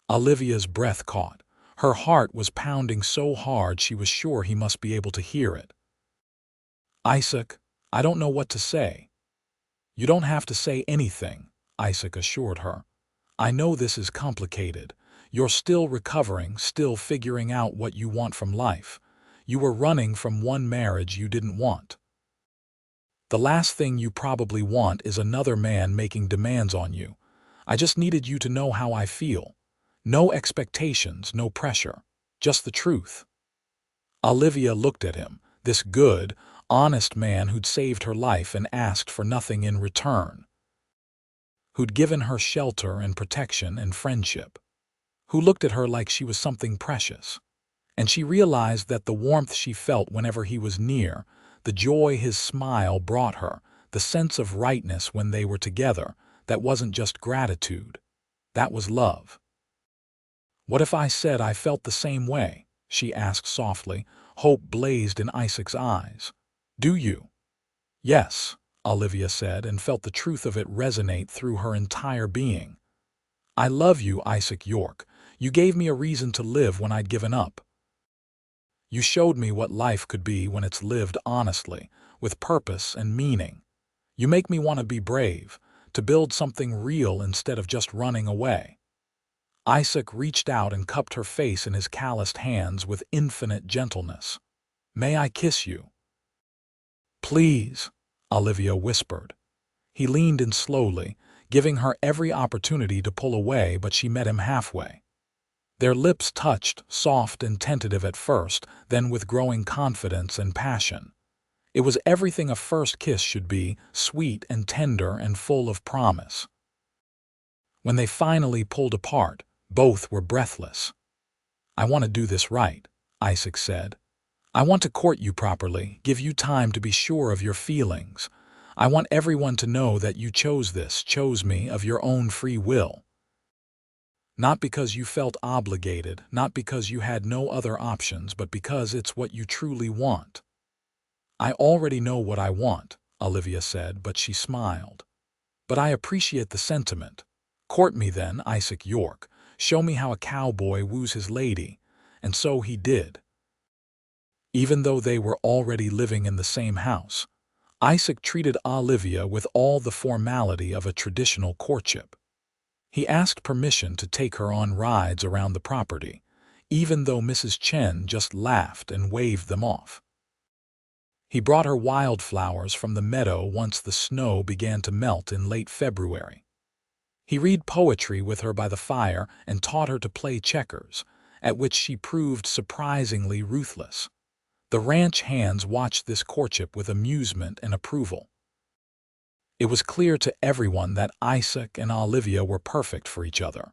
Speaker 1: Olivia's breath caught. Her heart was pounding so hard she was sure he must be able to hear it. "Isaac, I don't know what to say." "You don't have to say anything," Isaac assured her. "I know this is complicated. You're still recovering, still figuring out what you want from life. You were running from one marriage you didn't want. The last thing you probably want is another man making demands on you. I just needed you to know how I feel. No expectations, no pressure, just the truth." Olivia looked at him, this good, honest man who'd saved her life and asked for nothing in return. Who'd given her shelter and protection and friendship. Who looked at her like she was something precious. And she realized that the warmth she felt whenever he was near, the joy his smile brought her, the sense of rightness when they were together, that wasn't just gratitude. That was love. "What if I said I felt the same way?" she asked softly. Hope blazed in Isaac's eyes. "Do you?" "Yes," Olivia said, and felt the truth of it resonate through her entire being. "I love you, Isaac York. You gave me a reason to live when I'd given up. You showed me what life could be when it's lived honestly, with purpose and meaning. You make me want to be brave, to build something real instead of just running away." Isaac reached out and cupped her face in his calloused hands with infinite gentleness. "May I kiss you?" "Please," Olivia whispered. He leaned in slowly, giving her every opportunity to pull away, but she met him halfway. Their lips touched, soft and tentative at first, then with growing confidence and passion. It was everything a first kiss should be, sweet and tender and full of promise. When they finally pulled apart, both were breathless. "I want to do this right," Isaac said. "I want to court you properly, give you time to be sure of your feelings. I want everyone to know that you chose me of your own free will. Not because you felt obligated, not because you had no other options, but because it's what you truly want." "I already know what I want," Olivia said, but she smiled. "But I appreciate the sentiment. Court me then, Isaac York. Show me how a cowboy woos his lady." And so he did. Even though they were already living in the same house, Isaac treated Olivia with all the formality of a traditional courtship. He asked permission to take her on rides around the property, even though Mrs. Chen just laughed and waved them off. He brought her wildflowers from the meadow once the snow began to melt in late February. He read poetry with her by the fire and taught her to play checkers, at which she proved surprisingly ruthless. The ranch hands watched this courtship with amusement and approval. It was clear to everyone that Isaac and Olivia were perfect for each other.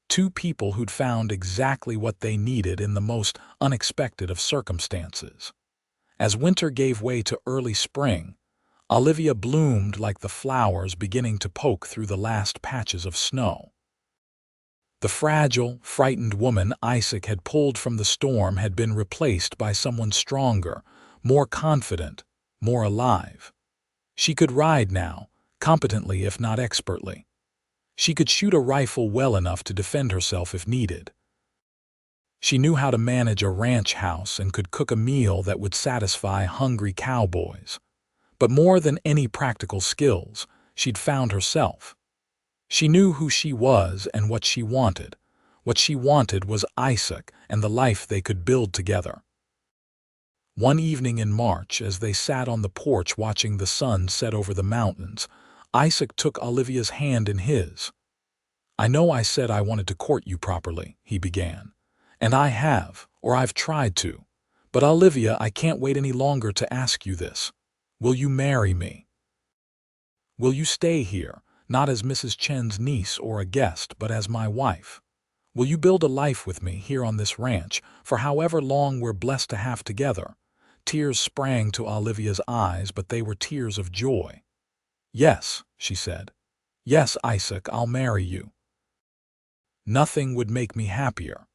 Speaker 1: Two people who'd found exactly what they needed in the most unexpected of circumstances. As winter gave way to early spring, Olivia bloomed like the flowers beginning to poke through the last patches of snow. The fragile, frightened woman Isaac had pulled from the storm had been replaced by someone stronger, more confident, more alive. She could ride now, competently if not expertly. She could shoot a rifle well enough to defend herself if needed. She knew how to manage a ranch house and could cook a meal that would satisfy hungry cowboys. But more than any practical skills, she'd found herself. She knew who she was and what she wanted. What she wanted was Isaac and the life they could build together. One evening in March, as they sat on the porch watching the sun set over the mountains, Isaac took Olivia's hand in his. "I know I said I wanted to court you properly," he began. "And I have, or I've tried to. But Olivia, I can't wait any longer to ask you this. Will you marry me? Will you stay here, not as Mrs. Chen's niece or a guest, but as my wife? Will you build a life with me here on this ranch for however long we're blessed to have together?" Tears sprang to Olivia's eyes, but they were tears of joy. "Yes," she said. "Yes, Isaac, I'll marry you. Nothing would make me happier."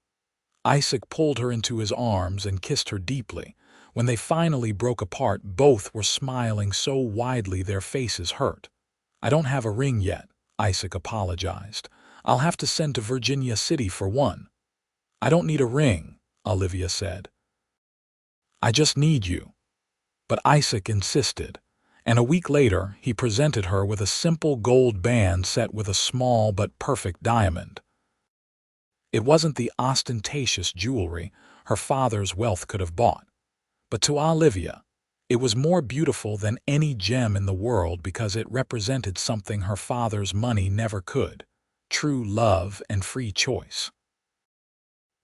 Speaker 1: Isaac pulled her into his arms and kissed her deeply. When they finally broke apart, both were smiling so widely their faces hurt. "I don't have a ring yet," Isaac apologized. "I'll have to send to Virginia City for one." "I don't need a ring," Olivia said. "I just need you." But Isaac insisted, and a week later he presented her with a simple gold band set with a small but perfect diamond. It wasn't the ostentatious jewelry her father's wealth could have bought, but to Olivia, it was more beautiful than any gem in the world because it represented something her father's money never could: true love and free choice.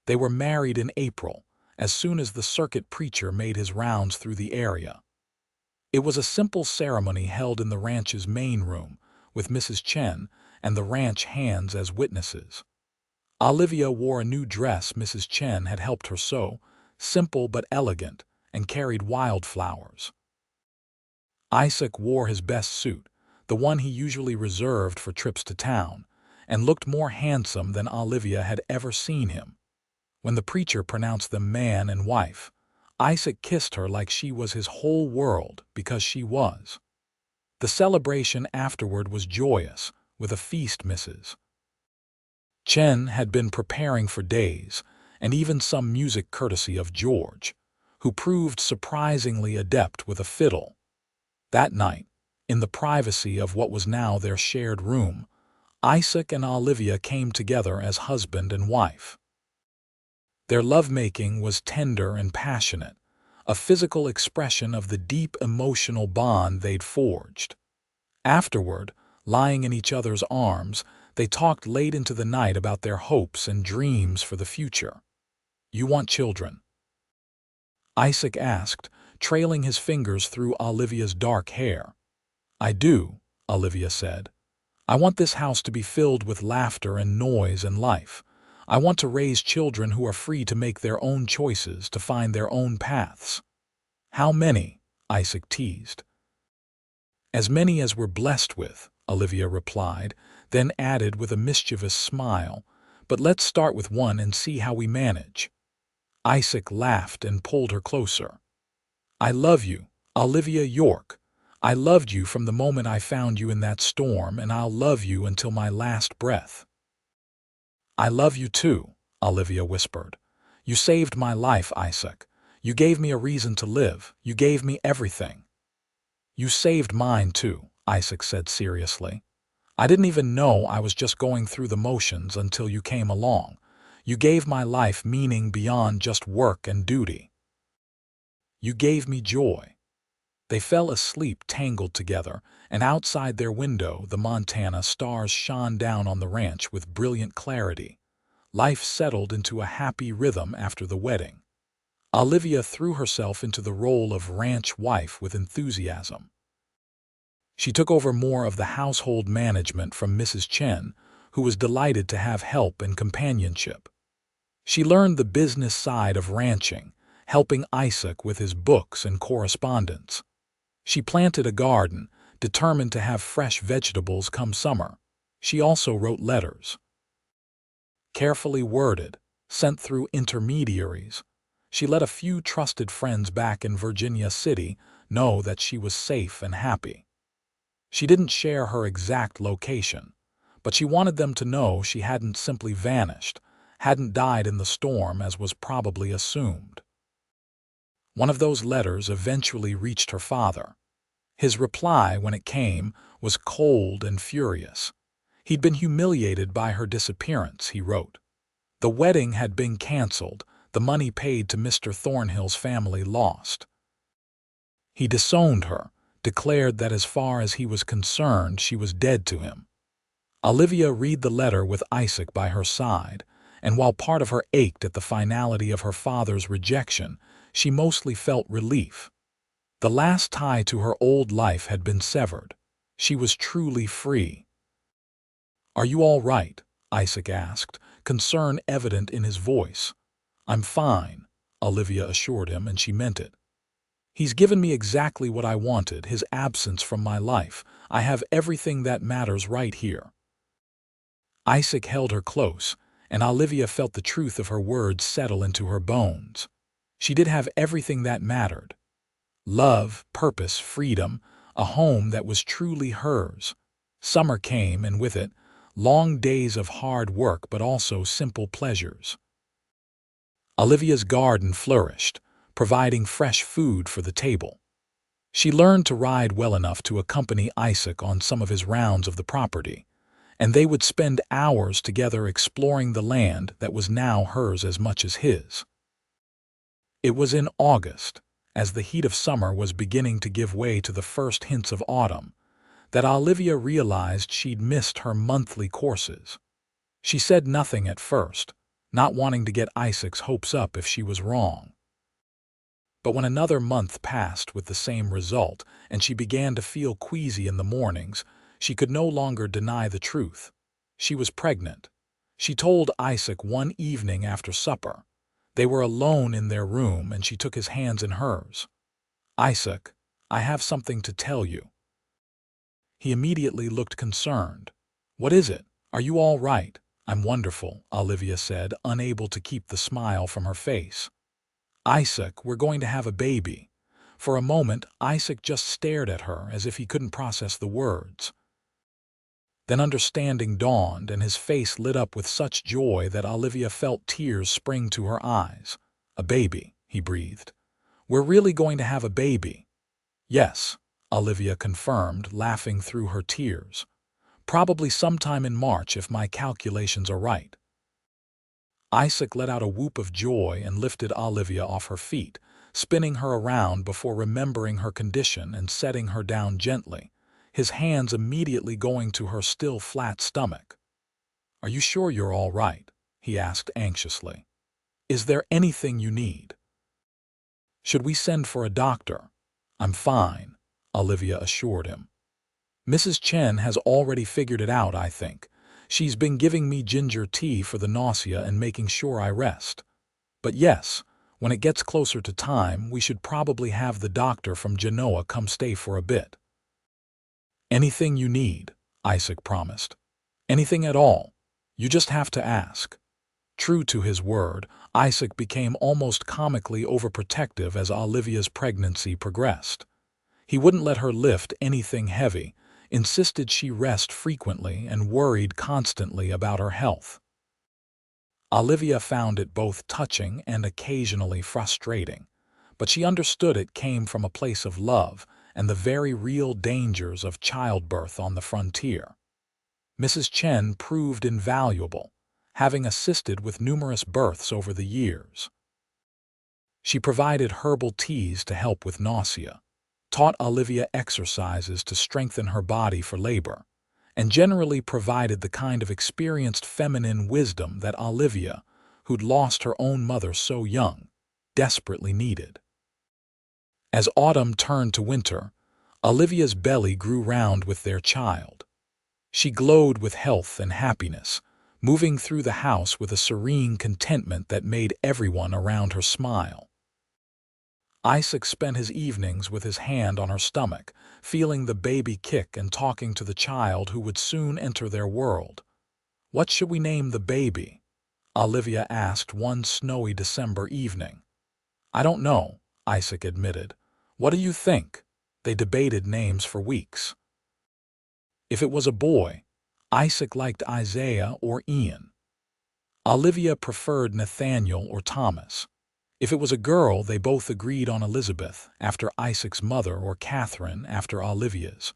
Speaker 1: They were married in April, as soon as the circuit preacher made his rounds through the area. It was a simple ceremony held in the ranch's main room, with Mrs. Chen and the ranch hands as witnesses. Olivia wore a new dress Mrs. Chen had helped her sew, simple but elegant, and carried wildflowers. Isaac wore his best suit, the one he usually reserved for trips to town, and looked more handsome than Olivia had ever seen him. When the preacher pronounced them man and wife, Isaac kissed her like she was his whole world, because she was. The celebration afterward was joyous, with a feast Mrs. Chen had been preparing for days, and even some music courtesy of George, who proved surprisingly adept with a fiddle. That night, in the privacy of what was now their shared room, Isaac and Olivia came together as husband and wife. Their lovemaking was tender and passionate, a physical expression of the deep emotional bond they'd forged. Afterward, lying in each other's arms, they talked late into the night about their hopes and dreams for the future. "You want children?" Isaac asked, trailing his fingers through Olivia's dark hair. "I do," Olivia said. "I want this house to be filled with laughter and noise and life. I want to raise children who are free to make their own choices, to find their own paths." "How many?" Isaac teased. "As many as we're blessed with," Olivia replied, then added with a mischievous smile, "But let's start with one and see how we manage." Isaac laughed and pulled her closer. "I love you, Olivia York. I loved you from the moment I found you in that storm, and I'll love you until my last breath." "I love you too," Olivia whispered. "You saved my life, Isaac. You gave me a reason to live. You gave me everything." "You saved mine too," Isaac said seriously. "I didn't even know I was just going through the motions until you came along. You gave my life meaning beyond just work and duty. You gave me joy." They fell asleep tangled together, and outside their window the Montana stars shone down on the ranch with brilliant clarity. Life settled into a happy rhythm after the wedding. Olivia threw herself into the role of ranch wife with enthusiasm. She took over more of the household management from Mrs. Chen, who was delighted to have help and companionship. She learned the business side of ranching, helping Isaac with his books and correspondence. She planted a garden, determined to have fresh vegetables come summer. She also wrote letters, carefully worded, sent through intermediaries. She let a few trusted friends back in Virginia City know that she was safe and happy. She didn't share her exact location, but she wanted them to know she hadn't simply vanished, hadn't died in the storm as was probably assumed. One of those letters eventually reached her father. His reply, when it came, was cold and furious. He'd been humiliated by her disappearance, he wrote. The wedding had been canceled, the money paid to Mr. Thornhill's family lost. He disowned her, declared that as far as he was concerned, she was dead to him. Olivia read the letter with Isaac by her side, and while part of her ached at the finality of her father's rejection, she mostly felt relief. The last tie to her old life had been severed. She was truly free. "Are you all right?" Isaac asked, concern evident in his voice. "I'm fine," Olivia assured him, and she meant it. "He's given me exactly what I wanted, his absence from my life. I have everything that matters right here." Isaac held her close, and Olivia felt the truth of her words settle into her bones. She did have everything that mattered. Love, purpose, freedom, a home that was truly hers. Summer came, and with it, long days of hard work but also simple pleasures. Olivia's garden flourished, providing fresh food for the table. She learned to ride well enough to accompany Isaac on some of his rounds of the property, and they would spend hours together exploring the land that was now hers as much as his. It was in August, as the heat of summer was beginning to give way to the first hints of autumn, that Olivia realized she'd missed her monthly courses. She said nothing at first, not wanting to get Isaac's hopes up if she was wrong. But when another month passed with the same result, and she began to feel queasy in the mornings, she could no longer deny the truth. She was pregnant. She told Isaac one evening after supper. They were alone in their room, and she took his hands in hers. "Isaac, I have something to tell you." He immediately looked concerned. "What is it? Are you all right?" "I'm wonderful," Olivia said, unable to keep the smile from her face. "Isaac, we're going to have a baby." For a moment, Isaac just stared at her as if he couldn't process the words. Then understanding dawned, and his face lit up with such joy that Olivia felt tears spring to her eyes. "A baby," he breathed. "We're really going to have a baby." "Yes," Olivia confirmed, laughing through her tears. "Probably sometime in March if my calculations are right." Isaac let out a whoop of joy and lifted Olivia off her feet, spinning her around before remembering her condition and setting her down gently, his hands immediately going to her still flat stomach. "Are you sure you're all right?" he asked anxiously. "Is there anything you need? Should we send for a doctor?" "I'm fine," Olivia assured him. "Mrs. Chen has already figured it out, I think. She's been giving me ginger tea for the nausea and making sure I rest. But yes, when it gets closer to time, we should probably have the doctor from Genoa come stay for a bit." "Anything you need," Isaac promised. "Anything at all. You just have to ask." True to his word, Isaac became almost comically overprotective as Olivia's pregnancy progressed. He wouldn't let her lift anything heavy, insisted she rest frequently, and worried constantly about her health. Olivia found it both touching and occasionally frustrating, but she understood it came from a place of love and the very real dangers of childbirth on the frontier. Mrs. Chen proved invaluable, having assisted with numerous births over the years. She provided herbal teas to help with nausea, taught Olivia exercises to strengthen her body for labor, and generally provided the kind of experienced feminine wisdom that Olivia, who'd lost her own mother so young, desperately needed. As autumn turned to winter, Olivia's belly grew round with their child. She glowed with health and happiness, moving through the house with a serene contentment that made everyone around her smile. Isaac spent his evenings with his hand on her stomach, feeling the baby kick and talking to the child who would soon enter their world. "What should we name the baby?" Olivia asked one snowy December evening. "I don't know," Isaac admitted. "What do you think?" They debated names for weeks. If it was a boy, Isaac liked Isaiah or Ian. Olivia preferred Nathaniel or Thomas. If it was a girl, they both agreed on Elizabeth, after Isaac's mother, or Catherine, after Olivia's.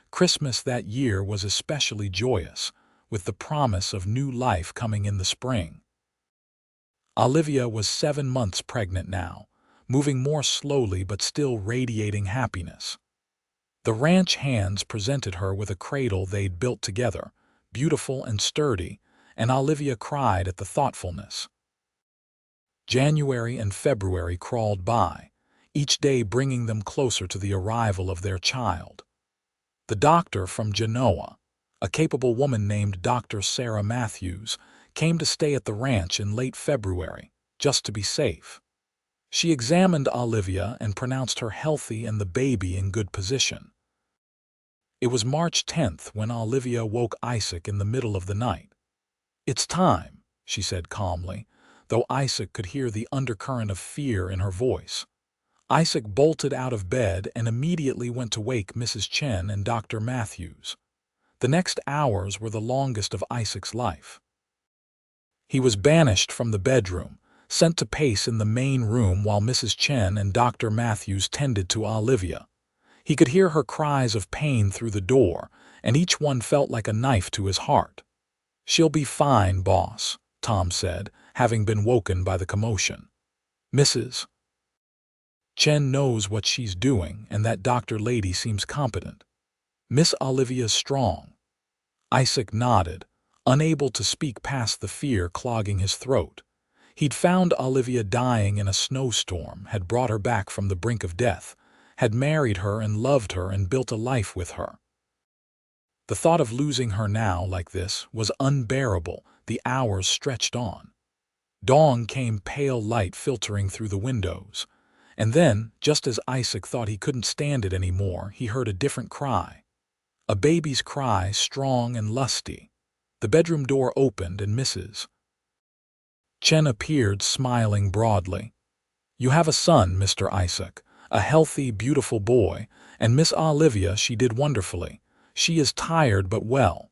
Speaker 1: Christmas that year was especially joyous, with the promise of new life coming in the spring. Olivia was 7 months pregnant now, moving more slowly but still radiating happiness. The ranch hands presented her with a cradle they'd built together, beautiful and sturdy, and Olivia cried at the thoughtfulness. January and February crawled by, each day bringing them closer to the arrival of their child. The doctor from Genoa, a capable woman named Dr. Sarah Matthews, came to stay at the ranch in late February, just to be safe. She examined Olivia and pronounced her healthy and the baby in good position. It was March 10th when Olivia woke Isaac in the middle of the night. "It's time," she said calmly, though Isaac could hear the undercurrent of fear in her voice. Isaac bolted out of bed and immediately went to wake Mrs. Chen and Dr. Matthews. The next hours were the longest of Isaac's life. He was banished from the bedroom, sent to pace in the main room while Mrs. Chen and Dr. Matthews tended to Olivia. He could hear her cries of pain through the door, and each one felt like a knife to his heart. "She'll be fine, boss," Tom said, having been woken by the commotion. "Mrs. Chen knows what she's doing, and that doctor lady seems competent. Miss Olivia's strong." Isaac nodded, unable to speak past the fear clogging his throat. He'd found Olivia dying in a snowstorm, had brought her back from the brink of death, had married her and loved her and built a life with her. The thought of losing her now like this was unbearable. The hours stretched on. Dawn came, pale light filtering through the windows. And then, just as Isaac thought he couldn't stand it anymore, he heard a different cry. A baby's cry, strong and lusty. The bedroom door opened and Mrs. Chen appeared, smiling broadly. "You have a son, Mr. Isaac, a healthy, beautiful boy, and Miss Olivia, she did wonderfully. She is tired but well."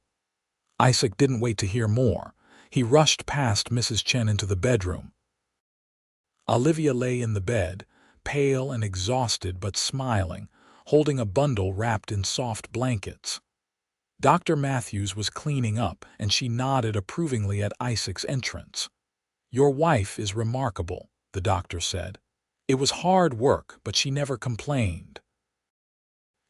Speaker 1: Isaac didn't wait to hear more. He rushed past Mrs. Chen into the bedroom. Olivia lay in the bed, pale and exhausted but smiling, holding a bundle wrapped in soft blankets. Dr. Matthews was cleaning up, and she nodded approvingly at Isaac's entrance. "Your wife is remarkable," the doctor said. "It was hard work, but she never complained."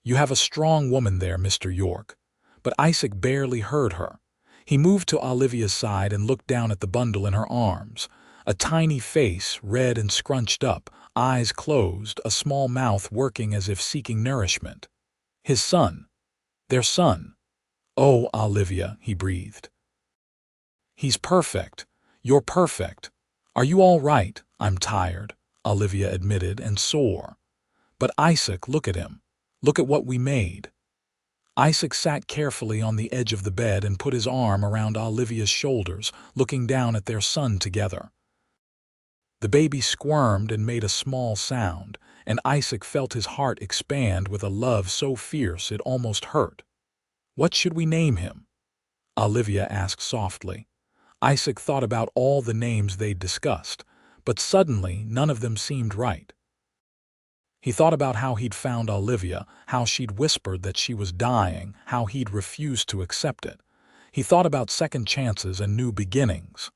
Speaker 1: "You have a strong woman there, Mr. York." But Isaac barely heard her. He moved to Olivia's side and looked down at the bundle in her arms. A tiny face, red and scrunched up, eyes closed, a small mouth working as if seeking nourishment. His son. Their son. "Oh, Olivia," he breathed. "He's perfect. You're perfect. Are you all right?" "I'm tired," Olivia admitted, "and sore." "But Isaac, look at him. Look at what we made." Isaac sat carefully on the edge of the bed and put his arm around Olivia's shoulders, looking down at their son together. The baby squirmed and made a small sound, and Isaac felt his heart expand with a love so fierce it almost hurt. "What should we name him?" Olivia asked softly. Isaac thought about all the names they'd discussed, but suddenly none of them seemed right. He thought about how he'd found Olivia, how she'd whispered that she was dying, how he'd refused to accept it. He thought about second chances and new beginnings.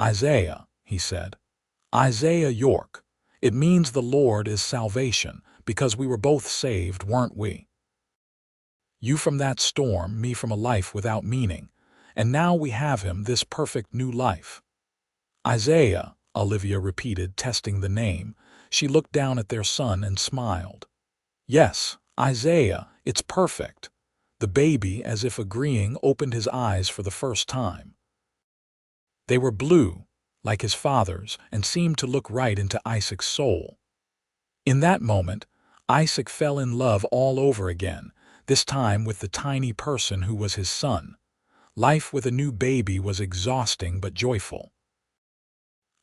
Speaker 1: "Isaiah," he said. "Isaiah York. It means the Lord is salvation, because we were both saved, weren't we? You from that storm, me from a life without meaning. And now we have him, this perfect new life." "Isaiah," Olivia repeated, testing the name. She looked down at their son and smiled. "Yes, Isaiah, it's perfect." The baby, as if agreeing, opened his eyes for the first time. They were blue, like his father's, and seemed to look right into Isaac's soul. In that moment, Isaac fell in love all over again, this time with the tiny person who was his son. Life with a new baby was exhausting but joyful.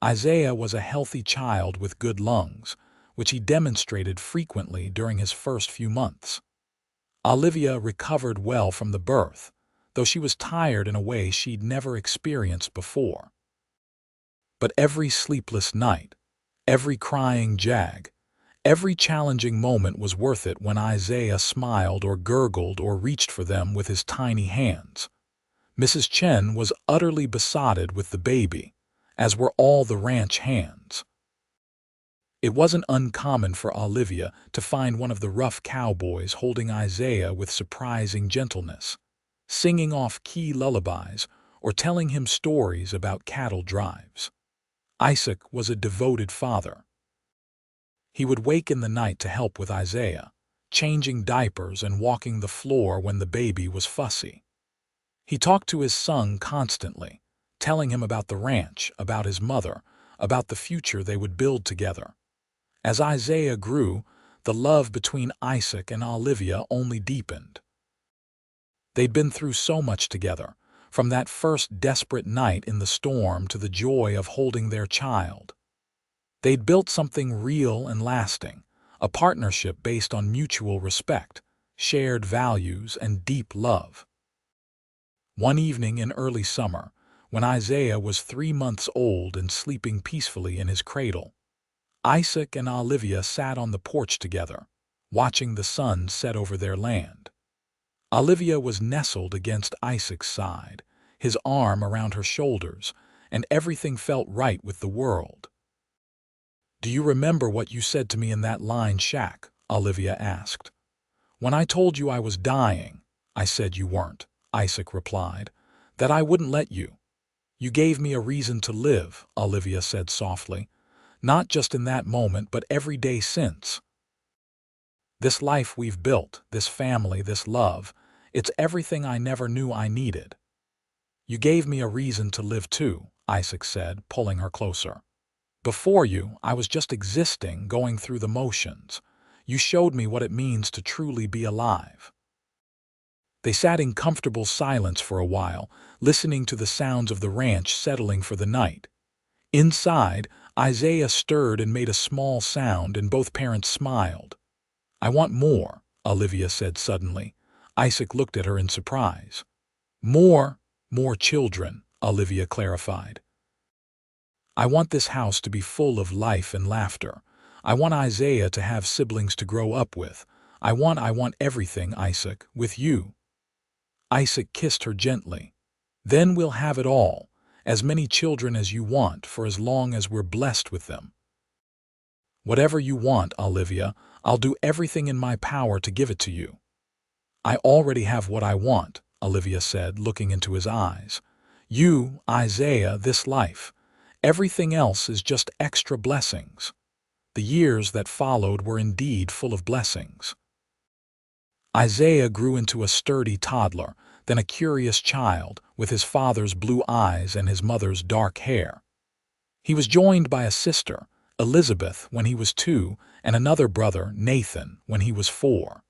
Speaker 1: Isaiah was a healthy child with good lungs, which he demonstrated frequently during his first few months. Olivia recovered well from the birth, though she was tired in a way she'd never experienced before. But every sleepless night, every crying jag, every challenging moment was worth it when Isaiah smiled or gurgled or reached for them with his tiny hands. Mrs. Chen was utterly besotted with the baby, as were all the ranch hands. It wasn't uncommon for Olivia to find one of the rough cowboys holding Isaiah with surprising gentleness, singing off-key lullabies or telling him stories about cattle drives. Isaac was a devoted father. He would wake in the night to help with Isaiah, changing diapers and walking the floor when the baby was fussy. He talked to his son constantly, telling him about the ranch, about his mother, about the future they would build together. As Isaiah grew, the love between Isaac and Olivia only deepened. They'd been through so much together, from that first desperate night in the storm to the joy of holding their child. They'd built something real and lasting, a partnership based on mutual respect, shared values, and deep love. One evening in early summer, when Isaiah was 3 months old and sleeping peacefully in his cradle, Isaac and Olivia sat on the porch together, watching the sun set over their land. Olivia was nestled against Isaac's side, his arm around her shoulders, and everything felt right with the world. "Do you remember what you said to me in that line shack?" Olivia asked. "When I told you I was dying, I said you weren't," Isaac replied, "that I wouldn't let you." "You gave me a reason to live," Olivia said softly, "not just in that moment, but every day since. This life we've built, this family, this love, it's everything I never knew I needed." "You gave me a reason to live too," Isaac said, pulling her closer. "Before you, I was just existing, going through the motions. You showed me what it means to truly be alive." They sat in comfortable silence for a while, listening to the sounds of the ranch settling for the night. Inside, Isaiah stirred and made a small sound, and both parents smiled. "I want more," Olivia said suddenly. Isaac looked at her in surprise. More children," Olivia clarified. "I want this house to be full of life and laughter. I want Isaiah to have siblings to grow up with. I want everything, Isaac, with you." Isaac kissed her gently. "Then we'll have it all, as many children as you want for as long as we're blessed with them." "Whatever you want, Olivia, I'll do everything in my power to give it to you." "I already have what I want," Olivia said, looking into his eyes. "You, Isaiah, this life. Everything else is just extra blessings." The years that followed were indeed full of blessings. Isaiah grew into a sturdy toddler, then a curious child, with his father's blue eyes and his mother's dark hair. He was joined by a sister, Elizabeth, when he was 2, and another brother, Nathan, when he was 4.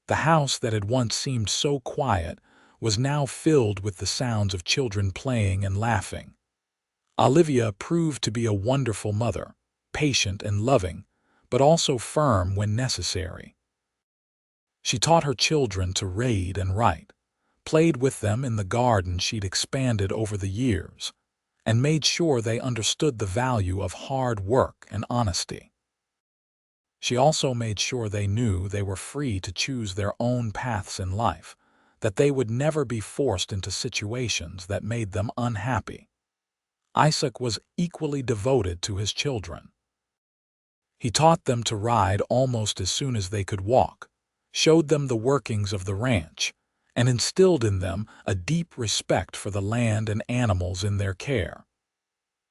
Speaker 1: The house that had once seemed so quiet was now filled with the sounds of children playing and laughing. Olivia proved to be a wonderful mother, patient and loving, but also firm when necessary. She taught her children to read and write, played with them in the garden she'd expanded over the years, and made sure they understood the value of hard work and honesty. She also made sure they knew they were free to choose their own paths in life, that they would never be forced into situations that made them unhappy. Isaac was equally devoted to his children. He taught them to ride almost as soon as they could walk, showed them the workings of the ranch, and instilled in them a deep respect for the land and animals in their care.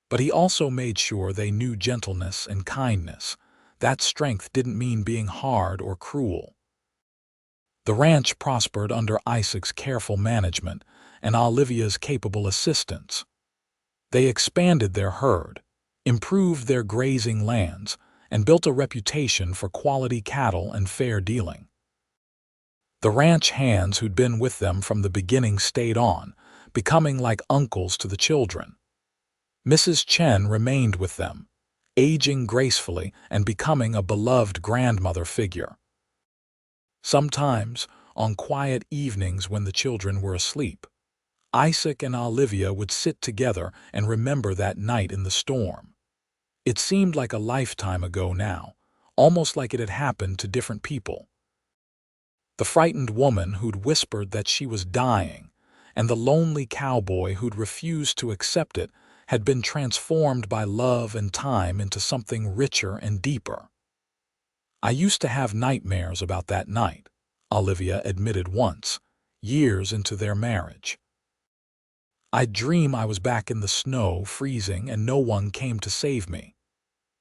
Speaker 1: But he also made sure they knew gentleness and kindness. That strength didn't mean being hard or cruel. The ranch prospered under Isaac's careful management and Olivia's capable assistance. They expanded their herd, improved their grazing lands, and built a reputation for quality cattle and fair dealing. The ranch hands who'd been with them from the beginning stayed on, becoming like uncles to the children. Mrs. Chen remained with them, aging gracefully and becoming a beloved grandmother figure. Sometimes, on quiet evenings when the children were asleep, Isaac and Olivia would sit together and remember that night in the storm. It seemed like a lifetime ago now, almost like it had happened to different people. The frightened woman who'd whispered that she was dying, and the lonely cowboy who'd refused to accept it had been transformed by love and time into something richer and deeper. "I used to have nightmares about that night," Olivia admitted once, years into their marriage. "I'd dream I was back in the snow, freezing, and no one came to save me."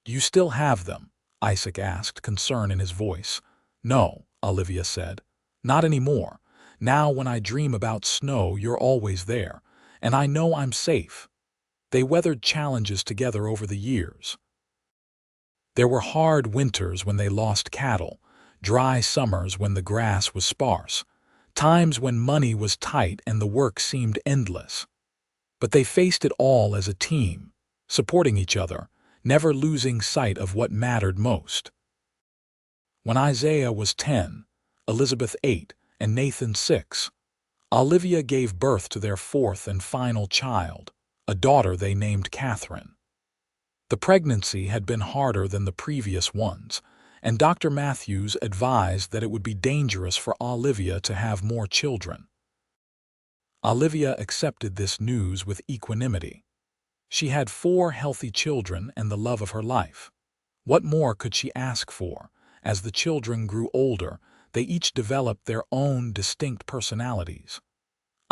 Speaker 1: "Do you still have them?" Isaac asked, concern in his voice. "No," Olivia said. "Not anymore. Now when I dream about snow, you're always there, and I know I'm safe." They weathered challenges together over the years. There were hard winters when they lost cattle, dry summers when the grass was sparse, times when money was tight and the work seemed endless. But they faced it all as a team, supporting each other, never losing sight of what mattered most. When Isaiah was 10, Elizabeth 8, and Nathan 6, Olivia gave birth to their 4th and final child, a daughter they named Catherine. The pregnancy had been harder than the previous ones, and Dr. Matthews advised that it would be dangerous for Olivia to have more children. Olivia accepted this news with equanimity. She had 4 healthy children and the love of her life. What more could she ask for? As the children grew older, they each developed their own distinct personalities.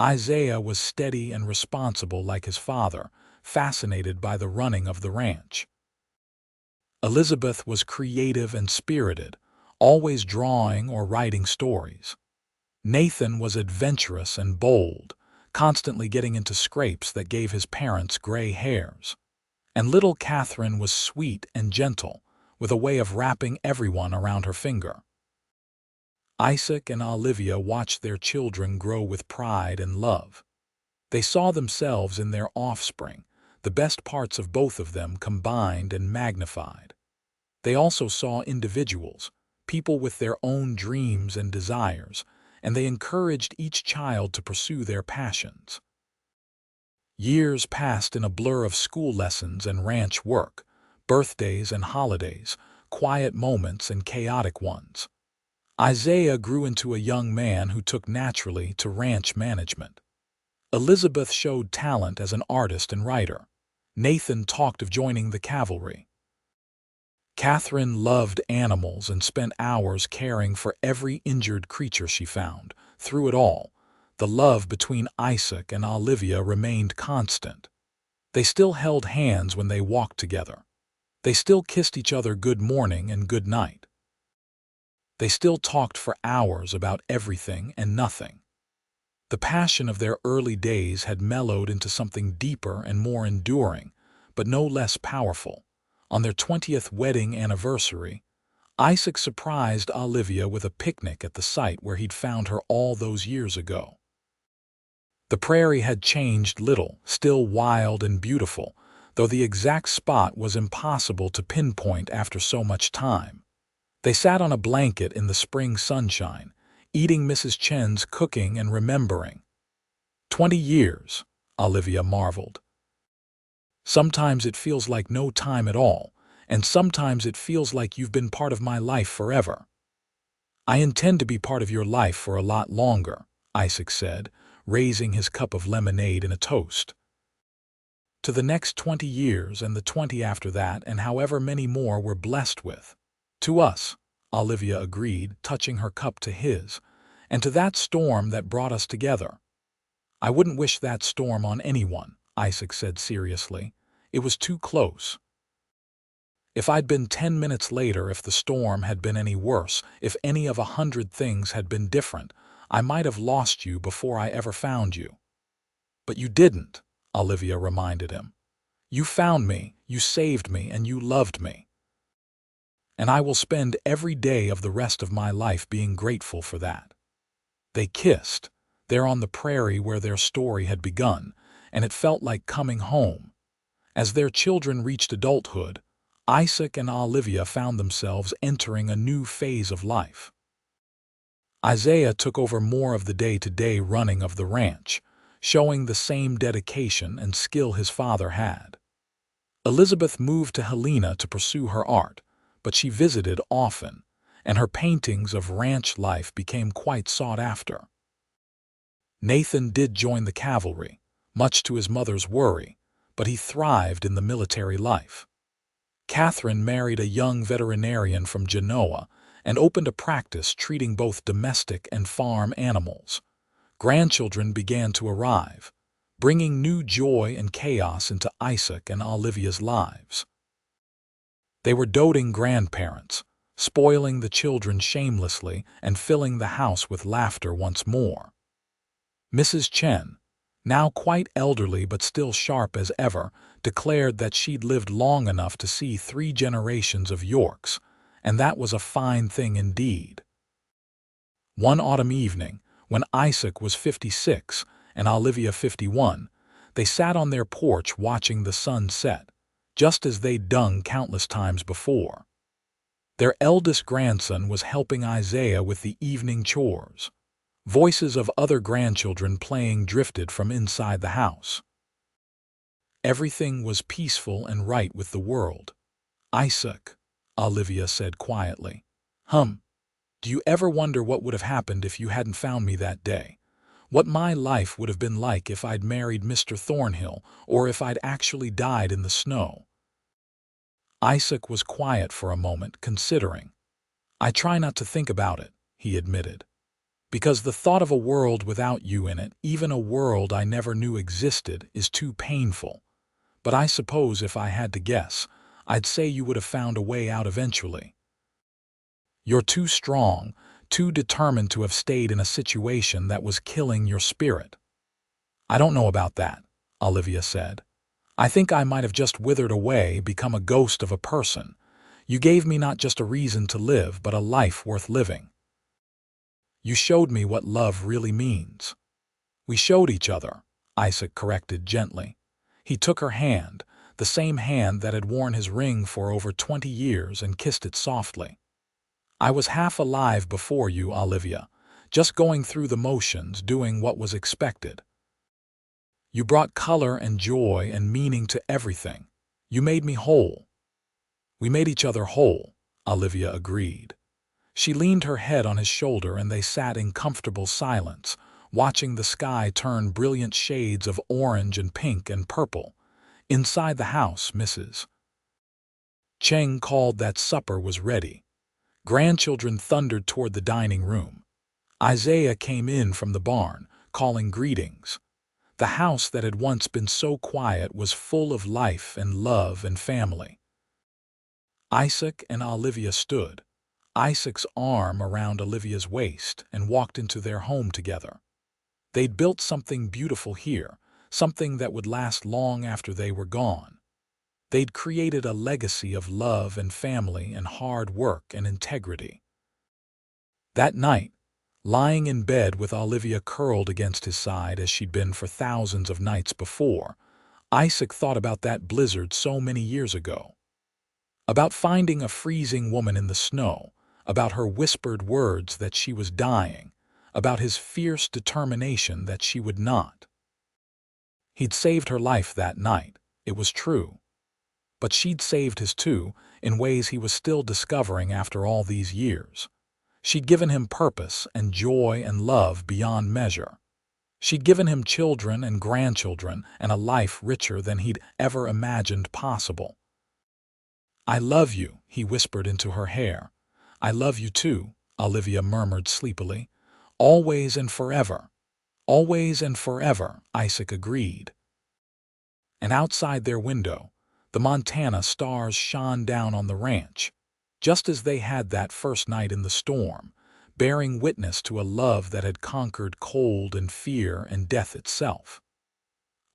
Speaker 1: Isaiah was steady and responsible like his father, fascinated by the running of the ranch. Elizabeth was creative and spirited, always drawing or writing stories. Nathan was adventurous and bold, constantly getting into scrapes that gave his parents gray hairs. And little Catherine was sweet and gentle, with a way of wrapping everyone around her finger. Isaac and Olivia watched their children grow with pride and love. They saw themselves in their offspring, the best parts of both of them combined and magnified. They also saw individuals, people with their own dreams and desires, and they encouraged each child to pursue their passions. Years passed in a blur of school lessons and ranch work, birthdays and holidays, quiet moments and chaotic ones. Isaiah grew into a young man who took naturally to ranch management. Elizabeth showed talent as an artist and writer. Nathan talked of joining the cavalry. Catherine loved animals and spent hours caring for every injured creature she found. Through it all, the love between Isaac and Olivia remained constant. They still held hands when they walked together. They still kissed each other good morning and good night. They still talked for hours about everything and nothing. The passion of their early days had mellowed into something deeper and more enduring, but no less powerful. On their 20th wedding anniversary, Isaac surprised Olivia with a picnic at the site where he'd found her all those years ago. The prairie had changed little, still wild and beautiful, though the exact spot was impossible to pinpoint after so much time. They sat on a blanket in the spring sunshine, eating Mrs. Chen's cooking and remembering. 20 years, Olivia marveled. Sometimes it feels like no time at all, and sometimes it feels like you've been part of my life forever. I intend to be part of your life for a lot longer, Isaac said, raising his cup of lemonade in a toast. To the next 20 years and the 20 after that and however many more we're blessed with. To us, Olivia agreed, touching her cup to his, and to that storm that brought us together. I wouldn't wish that storm on anyone, Isaac said seriously. It was too close. If I'd been 10 minutes later, if the storm had been any worse, if any of 100 things had been different, I might have lost you before I ever found you. But you didn't, Olivia reminded him. You found me, you saved me, and you loved me. And I will spend every day of the rest of my life being grateful for that. They kissed, there on the prairie where their story had begun, and it felt like coming home. As their children reached adulthood, Isaac and Olivia found themselves entering a new phase of life. Isaiah took over more of the day-to-day running of the ranch, showing the same dedication and skill his father had. Elizabeth moved to Helena to pursue her art, but she visited often, and her paintings of ranch life became quite sought after. Nathan did join the cavalry, much to his mother's worry, but he thrived in the military life. Catherine married a young veterinarian from Genoa and opened a practice treating both domestic and farm animals. Grandchildren began to arrive, bringing new joy and chaos into Isaac and Olivia's lives. They were doting grandparents, spoiling the children shamelessly and filling the house with laughter once more. Mrs. Chen, now quite elderly but still sharp as ever, declared that she'd lived long enough to see 3 generations of Yorks, and that was a fine thing indeed. One autumn evening, when Isaac was 56 and Olivia 51, they sat on their porch watching the sun set, just as they'd done countless times before. Their eldest grandson was helping Isaiah with the evening chores. Voices of other grandchildren playing drifted from inside the house. Everything was peaceful and right with the world. Isaac, Olivia said quietly. Do you ever wonder what would have happened if you hadn't found me that day? What my life would have been like if I'd married Mr. Thornhill, or if I'd actually died in the snow? Isaac was quiet for a moment, considering. I try not to think about it, he admitted. Because the thought of a world without you in it, even a world I never knew existed, is too painful. But I suppose if I had to guess, I'd say you would have found a way out eventually. You're too strong, too determined to have stayed in a situation that was killing your spirit. I don't know about that, Olivia said. I think I might have just withered away, become a ghost of a person. You gave me not just a reason to live, but a life worth living. You showed me what love really means. We showed each other, Isaac corrected gently. He took her hand, the same hand that had worn his ring for over 20 years, and kissed it softly. I was half alive before you, Olivia, just going through the motions, doing what was expected. You brought color and joy and meaning to everything. You made me whole. We made each other whole, Olivia agreed. She leaned her head on his shoulder and they sat in comfortable silence, watching the sky turn brilliant shades of orange and pink and purple. Inside the house, Mrs. Cheng called that supper was ready. Grandchildren thundered toward the dining room. Isaiah came in from the barn, calling greetings. The house that had once been so quiet was full of life and love and family. Isaac and Olivia stood, Isaac's arm around Olivia's waist, and walked into their home together. They'd built something beautiful here, something that would last long after they were gone. They'd created a legacy of love and family and hard work and integrity. That night, lying in bed with Olivia curled against his side as she'd been for thousands of nights before, Isaac thought about that blizzard so many years ago. About finding a freezing woman in the snow, about her whispered words that she was dying, about his fierce determination that she would not. He'd saved her life that night, it was true. But she'd saved his too, in ways he was still discovering after all these years. She'd given him purpose and joy and love beyond measure. She'd given him children and grandchildren and a life richer than he'd ever imagined possible. "I love you," he whispered into her hair. "I love you too," Olivia murmured sleepily. "Always and forever." "Always and forever," Isaac agreed. And outside their window, the Montana stars shone down on the ranch, just as they had that first night in the storm, bearing witness to a love that had conquered cold and fear and death itself.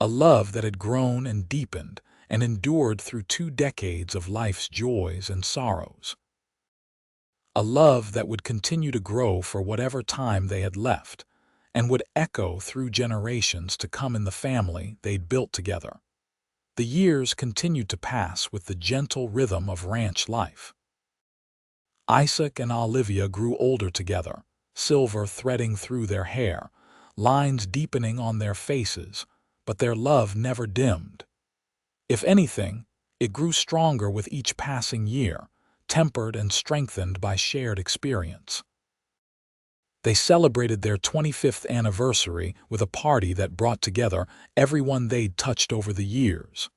Speaker 1: A love that had grown and deepened and endured through 2 decades of life's joys and sorrows. A love that would continue to grow for whatever time they had left, and would echo through generations to come in the family they'd built together. The years continued to pass with the gentle rhythm of ranch life. Isaac and Olivia grew older together, silver threading through their hair, lines deepening on their faces, but their love never dimmed. If anything, it grew stronger with each passing year, tempered and strengthened by shared experience. They celebrated their 25th anniversary with a party that brought together everyone they'd touched over the years.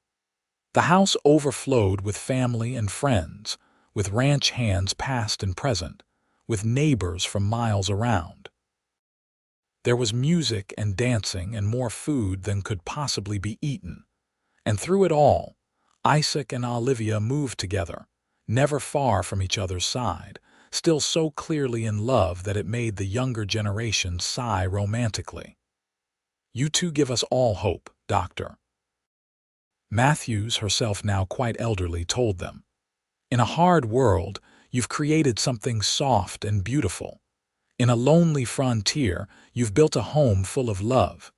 Speaker 1: The house overflowed with family and friends, with ranch hands past and present, with neighbors from miles around. There was music and dancing and more food than could possibly be eaten. And through it all, Isaac and Olivia moved together, never far from each other's side, still so clearly in love that it made the younger generation sigh romantically. "You two give us all hope, Doctor," Matthews, herself now quite elderly, told them. "In a hard world, you've created something soft and beautiful. In a lonely frontier, you've built a home full of love.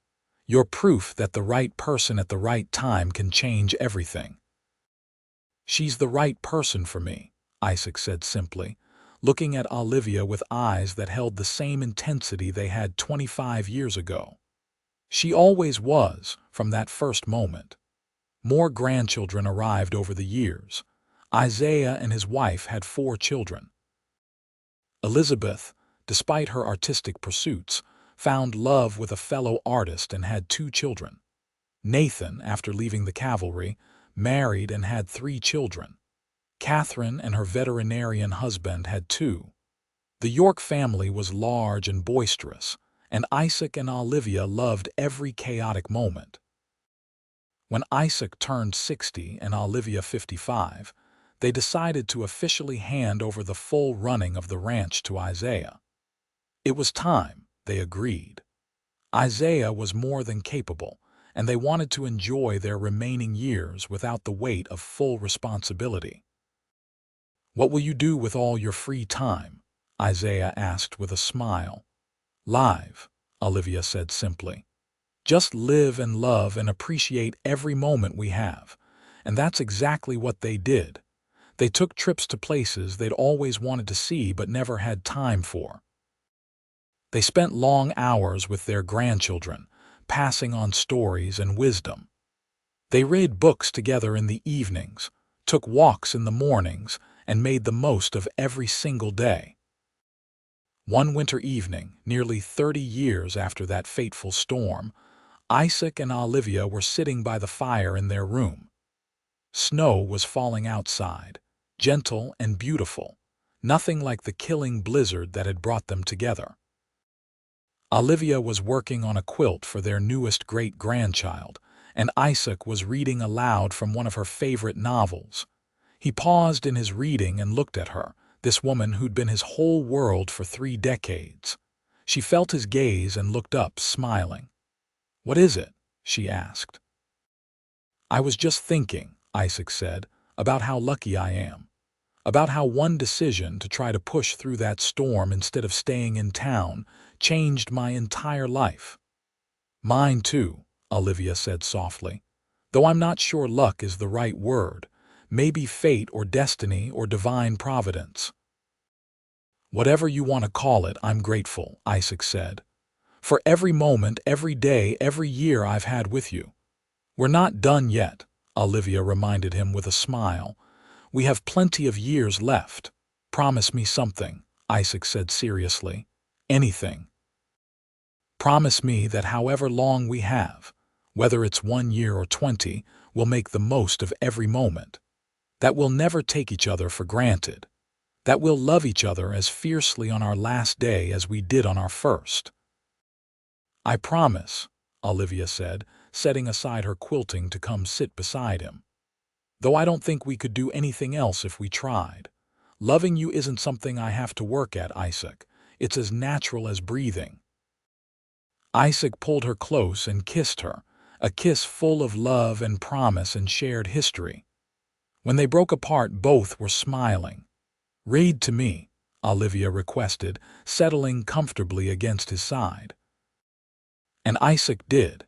Speaker 1: You're proof that the right person at the right time can change everything." "She's the right person for me," Isaac said simply, looking at Olivia with eyes that held the same intensity they had 25 years ago. She always was, from that first moment. More grandchildren arrived over the years. Isaiah and his wife had 4 children. Elizabeth, despite her artistic pursuits, found love with a fellow artist and had 2 children. Nathan, after leaving the cavalry, married and had 3 children. Catherine and her veterinarian husband had 2. The York family was large and boisterous, and Isaac and Olivia loved every chaotic moment. When Isaac turned 60 and Olivia 55, they decided to officially hand over the full running of the ranch to Isaiah. It was time, they agreed. Isaiah was more than capable, and they wanted to enjoy their remaining years without the weight of full responsibility. "What will you do with all your free time?" Isaiah asked with a smile. "Live," Olivia said simply. "Just live and love and appreciate every moment we have." And that's exactly what they did. They took trips to places they'd always wanted to see but never had time for. They spent long hours with their grandchildren, passing on stories and wisdom. They read books together in the evenings, took walks in the mornings, and made the most of every single day. One winter evening, nearly 30 years after that fateful storm, Isaac and Olivia were sitting by the fire in their room. Snow was falling outside, gentle and beautiful, nothing like the killing blizzard that had brought them together. Olivia was working on a quilt for their newest great-grandchild, and Isaac was reading aloud from one of her favorite novels. He paused in his reading and looked at her, this woman who'd been his whole world for 3 decades. She felt his gaze and looked up, smiling. "What is it?" she asked. "I was just thinking," Isaac said, "about how lucky I am. About how one decision to try to push through that storm instead of staying in town changed my entire life." "Mine too," Olivia said softly. "Though I'm not sure luck is the right word. Maybe fate or destiny or divine providence." "Whatever you want to call it, I'm grateful," Isaac said. "For every moment, every day, every year I've had with you." "We're not done yet," Olivia reminded him with a smile. "We have plenty of years left. Promise me something," Isaac said seriously. "Anything. Promise me that however long we have, whether it's 1 year or 20, we'll make the most of every moment. That we'll never take each other for granted. That we'll love each other as fiercely on our last day as we did on our first." "I promise," Olivia said, setting aside her quilting to come sit beside him. "Though I don't think we could do anything else if we tried. Loving you isn't something I have to work at, Isaac. It's as natural as breathing." Isaac pulled her close and kissed her, a kiss full of love and promise and shared history. When they broke apart, both were smiling. "Read to me," Olivia requested, settling comfortably against his side. And Isaac did,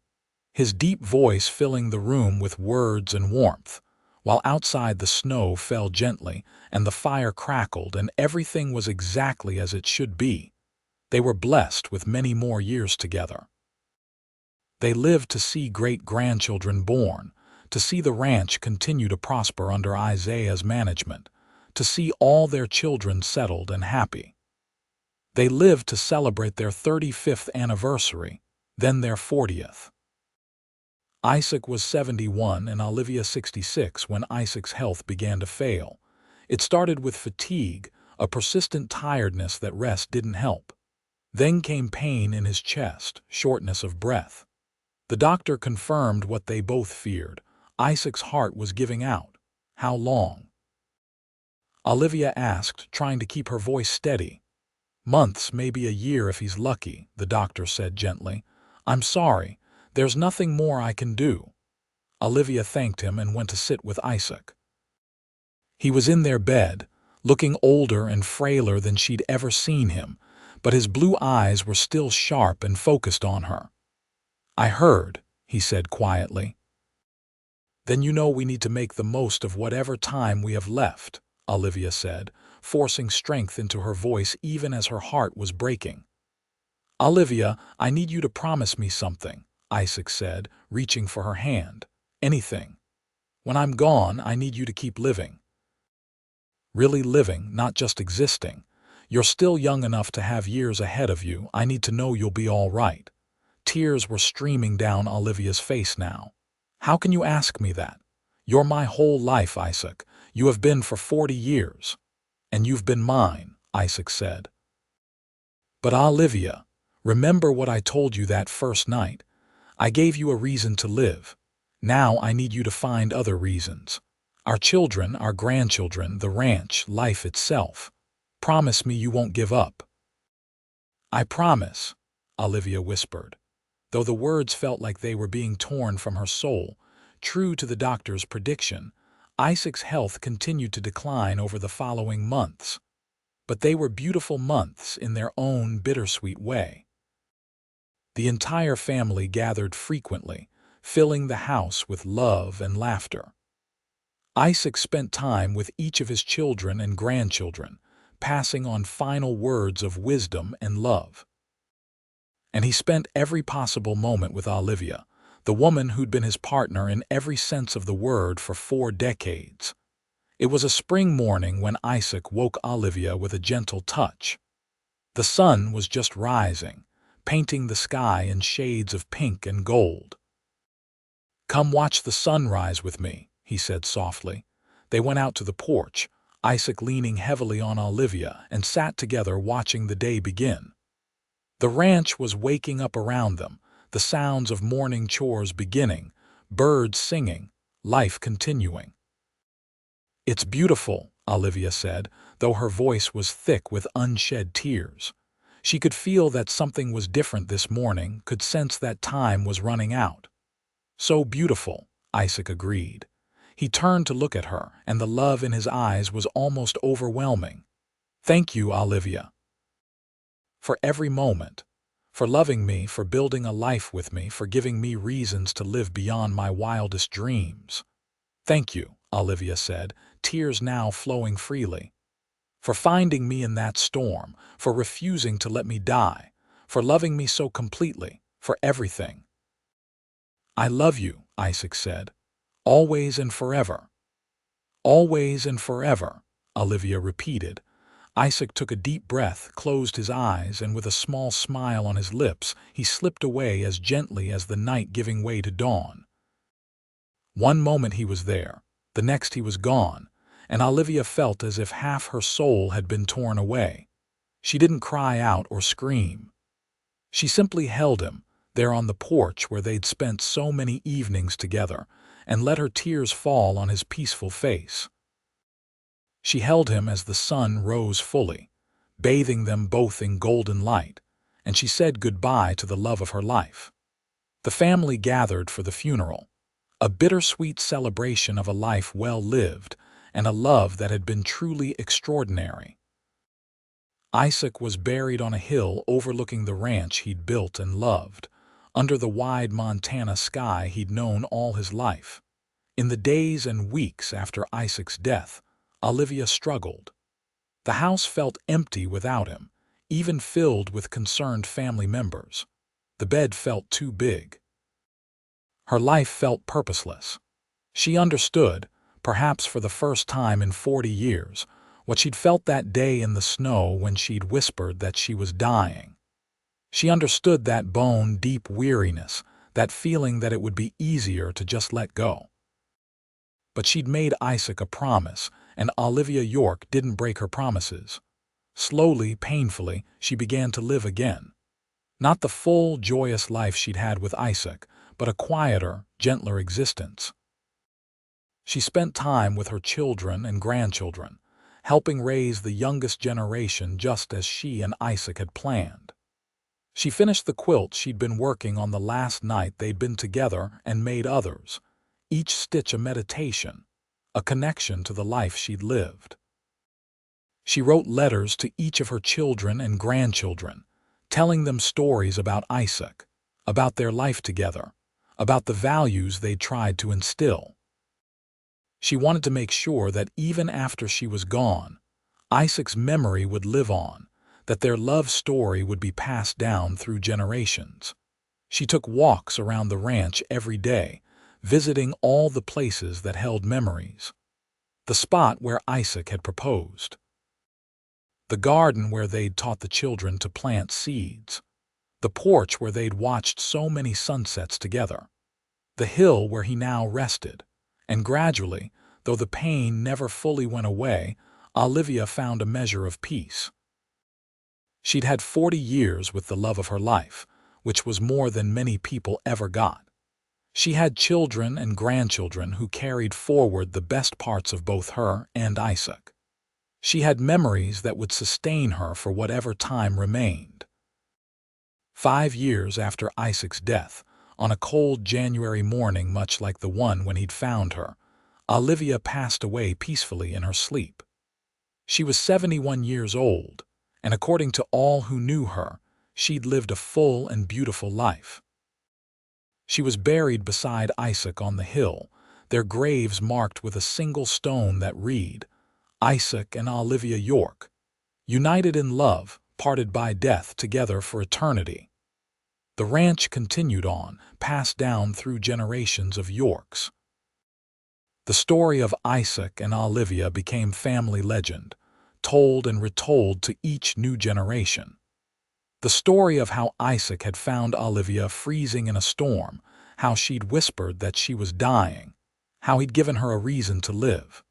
Speaker 1: his deep voice filling the room with words and warmth, while outside the snow fell gently and the fire crackled and everything was exactly as it should be. They were blessed with many more years together. They lived to see great-grandchildren born, to see the ranch continue to prosper under Isaiah's management, to see all their children settled and happy. They lived to celebrate their 35th anniversary, then their 40th. Isaac was 71 and Olivia 66 when Isaac's health began to fail. It started with fatigue, a persistent tiredness that rest didn't help. Then came pain in his chest, shortness of breath. The doctor confirmed what they both feared. Isaac's heart was giving out. How long? Olivia asked, trying to keep her voice steady. "Months, maybe a year if he's lucky," the doctor said gently. "I'm sorry. There's nothing more I can do." Olivia thanked him and went to sit with Isaac. He was in their bed, looking older and frailer than she'd ever seen him, but his blue eyes were still sharp and focused on her. "I heard," he said quietly. "Then you know we need to make the most of whatever time we have left," Olivia said, forcing strength into her voice even as her heart was breaking. "Olivia, I need you to promise me something," Isaac said, reaching for her hand. "Anything. When I'm gone, I need you to keep living. Really living, not just existing. You're still young enough to have years ahead of you. I need to know you'll be all right." Tears were streaming down Olivia's face now. "How can you ask me that? You're my whole life, Isaac. You have been for 40 years. And you've been mine," Isaac said. "But Olivia, remember what I told you that first night? I gave you a reason to live. Now I need you to find other reasons. Our children, our grandchildren, the ranch, life itself. Promise me you won't give up." "I promise," Olivia whispered, though the words felt like they were being torn from her soul. True to the doctor's prediction, Isaac's health continued to decline over the following months. But they were beautiful months in their own bittersweet way. The entire family gathered frequently, filling the house with love and laughter. Isaac spent time with each of his children and grandchildren, passing on final words of wisdom and love. And he spent every possible moment with Olivia, the woman who'd been his partner in every sense of the word for 4 decades. It was a spring morning when Isaac woke Olivia with a gentle touch. The sun was just rising, painting the sky in shades of pink and gold. "Come watch the sunrise with me," he said softly. They went out to the porch, Isaac leaning heavily on Olivia, and sat together watching the day begin. The ranch was waking up around them, the sounds of morning chores beginning, birds singing, life continuing. "It's beautiful," Olivia said, though her voice was thick with unshed tears. She could feel that something was different this morning, could sense that time was running out. "So beautiful," Isaac agreed. He turned to look at her, and the love in his eyes was almost overwhelming. "Thank you, Olivia, for every moment, for loving me, for building a life with me, for giving me reasons to live beyond my wildest dreams." "Thank you," Olivia said, tears now flowing freely. "For finding me in that storm, for refusing to let me die, for loving me so completely, for everything." "I love you," Isaac said. "Always and forever." "Always and forever," Olivia repeated. Isaac took a deep breath, closed his eyes, and with a small smile on his lips, he slipped away as gently as the night giving way to dawn. One moment he was there, the next he was gone, and Olivia felt as if half her soul had been torn away. She didn't cry out or scream. She simply held him, there on the porch where they'd spent so many evenings together, and let her tears fall on his peaceful face. She held him as the sun rose fully, bathing them both in golden light, and she said goodbye to the love of her life. The family gathered for the funeral, a bittersweet celebration of a life well lived and a love that had been truly extraordinary. Isaac was buried on a hill overlooking the ranch he'd built and loved, under the wide Montana sky he'd known all his life. In the days and weeks after Isaac's death, Olivia struggled. The house felt empty without him, even filled with concerned family members. The bed felt too big. Her life felt purposeless. She understood, perhaps for the first time in 40 years, what she'd felt that day in the snow when she'd whispered that she was dying. She understood that bone-deep weariness, that feeling that it would be easier to just let go. But she'd made Isaac a promise, and Olivia York didn't break her promises. Slowly, painfully, she began to live again. Not the full, joyous life she'd had with Isaac, but a quieter, gentler existence. She spent time with her children and grandchildren, helping raise the youngest generation just as she and Isaac had planned. She finished the quilt she'd been working on the last night they'd been together and made others, each stitch a meditation, a connection to the life she'd lived. She wrote letters to each of her children and grandchildren, telling them stories about Isaac, about their life together, about the values they'd tried to instill. She wanted to make sure that even after she was gone, Isaac's memory would live on, that their love story would be passed down through generations. She took walks around the ranch every day, visiting all the places that held memories. The spot where Isaac had proposed. The garden where they'd taught the children to plant seeds. The porch where they'd watched so many sunsets together. The hill where he now rested. And gradually, though the pain never fully went away, Olivia found a measure of peace. She'd had 40 years with the love of her life, which was more than many people ever got. She had children and grandchildren who carried forward the best parts of both her and Isaac. She had memories that would sustain her for whatever time remained. 5 years after Isaac's death, on a cold January morning much like the one when he'd found her, Olivia passed away peacefully in her sleep. She was 71 years old, and according to all who knew her, she'd lived a full and beautiful life. She was buried beside Isaac on the hill, their graves marked with a single stone that read, "Isaac and Olivia York, united in love, parted by death, together for eternity." The ranch continued on, passed down through generations of Yorks. The story of Isaac and Olivia became family legend, told and retold to each new generation. The story of how Isaac had found Olivia freezing in a storm, how she'd whispered that she was dying, how he'd given her a reason to live.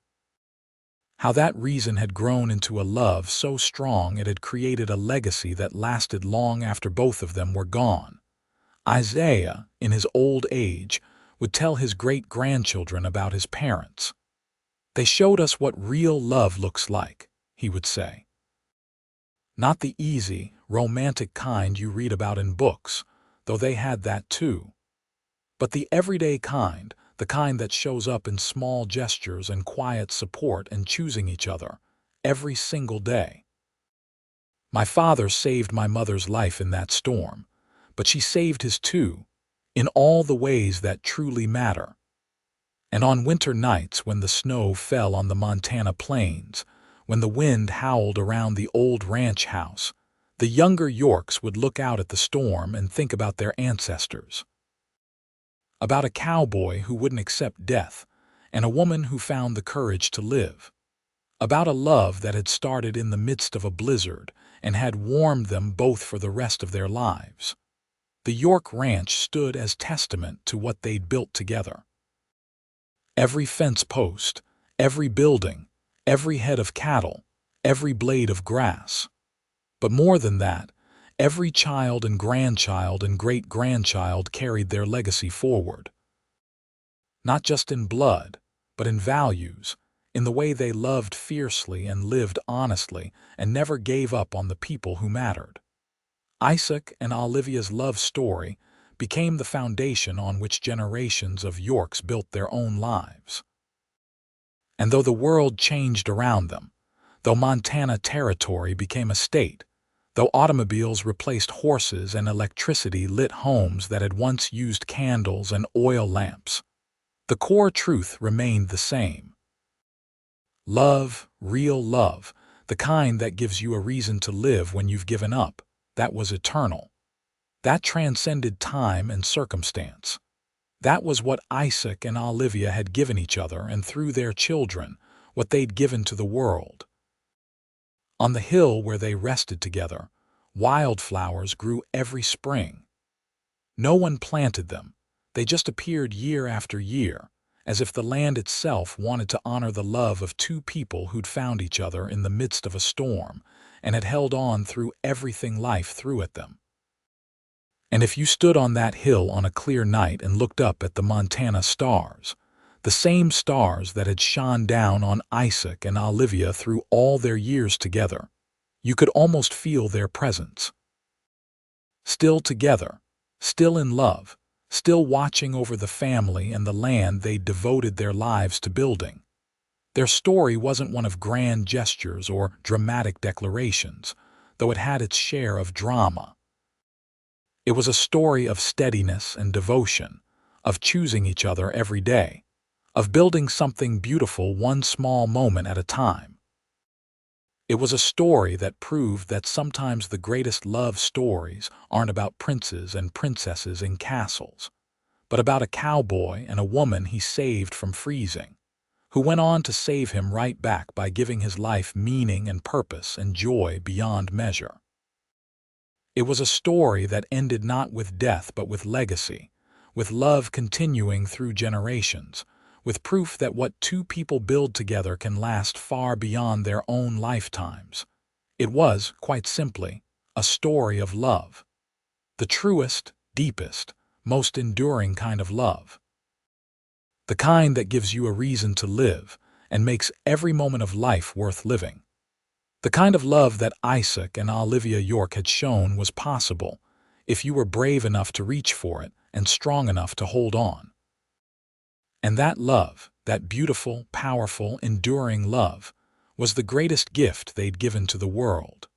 Speaker 1: How that reason had grown into a love so strong it had created a legacy that lasted long after both of them were gone. Isaiah, in his old age, would tell his great-grandchildren about his parents. "They showed us what real love looks like," he would say. Not the easy, romantic kind you read about in books, though they had that too, but the everyday kind, the kind that shows up in small gestures and quiet support and choosing each other every single day. My father saved my mother's life in that storm, but she saved his too, in all the ways that truly matter. And on winter nights when the snow fell on the Montana plains, when the wind howled around the old ranch house, the younger Yorks would look out at the storm and think about their ancestors. About a cowboy who wouldn't accept death, and a woman who found the courage to live. About a love that had started in the midst of a blizzard and had warmed them both for the rest of their lives. The York Ranch stood as testament to what they'd built together. Every fence post, every building, every head of cattle, every blade of grass. But more than that, every child and great-grandchild carried their legacy forward. Not just in blood, but in values, in the way they loved fiercely and lived honestly and never gave up on the people who mattered. Isaac and Olivia's love story became the foundation on which generations of Yorks built their own lives. And though the world changed around them, though Montana Territory became a state, though automobiles replaced horses and electricity lit homes that had once used candles and oil lamps, the core truth remained the same. Love, real love, the kind that gives you a reason to live when you've given up, that was eternal. That transcended time and circumstance. That was what Isaac and Olivia had given each other and through their children, what they'd given to the world. On the hill where they rested together, wildflowers grew every spring. No one planted them. They just appeared year after year, as if the land itself wanted to honor the love of two people who'd found each other in the midst of a storm and had held on through everything life threw at them. And if you stood on that hill on a clear night and looked up at the Montana stars, the same stars that had shone down on Isaac and Olivia through all their years together, you could almost feel their presence. Still together, still in love, still watching over the family and the land they'd devoted their lives to building. Their story wasn't one of grand gestures or dramatic declarations, though it had its share of drama. It was a story of steadiness and devotion, of choosing each other every day, of building something beautiful one small moment at a time. It was a story that proved that sometimes the greatest love stories aren't about princes and princesses in castles, but about a cowboy and a woman he saved from freezing, who went on to save him right back by giving his life meaning and purpose and joy beyond measure. It was a story that ended not with death but with legacy, with love continuing through generations, with proof that what two people build together can last far beyond their own lifetimes. It was, quite simply, a story of love. The truest, deepest, most enduring kind of love. The kind that gives you a reason to live and makes every moment of life worth living. The kind of love that Isaac and Olivia York had shown was possible if you were brave enough to reach for it and strong enough to hold on. And that love, that beautiful, powerful, enduring love, was the greatest gift they'd given to the world.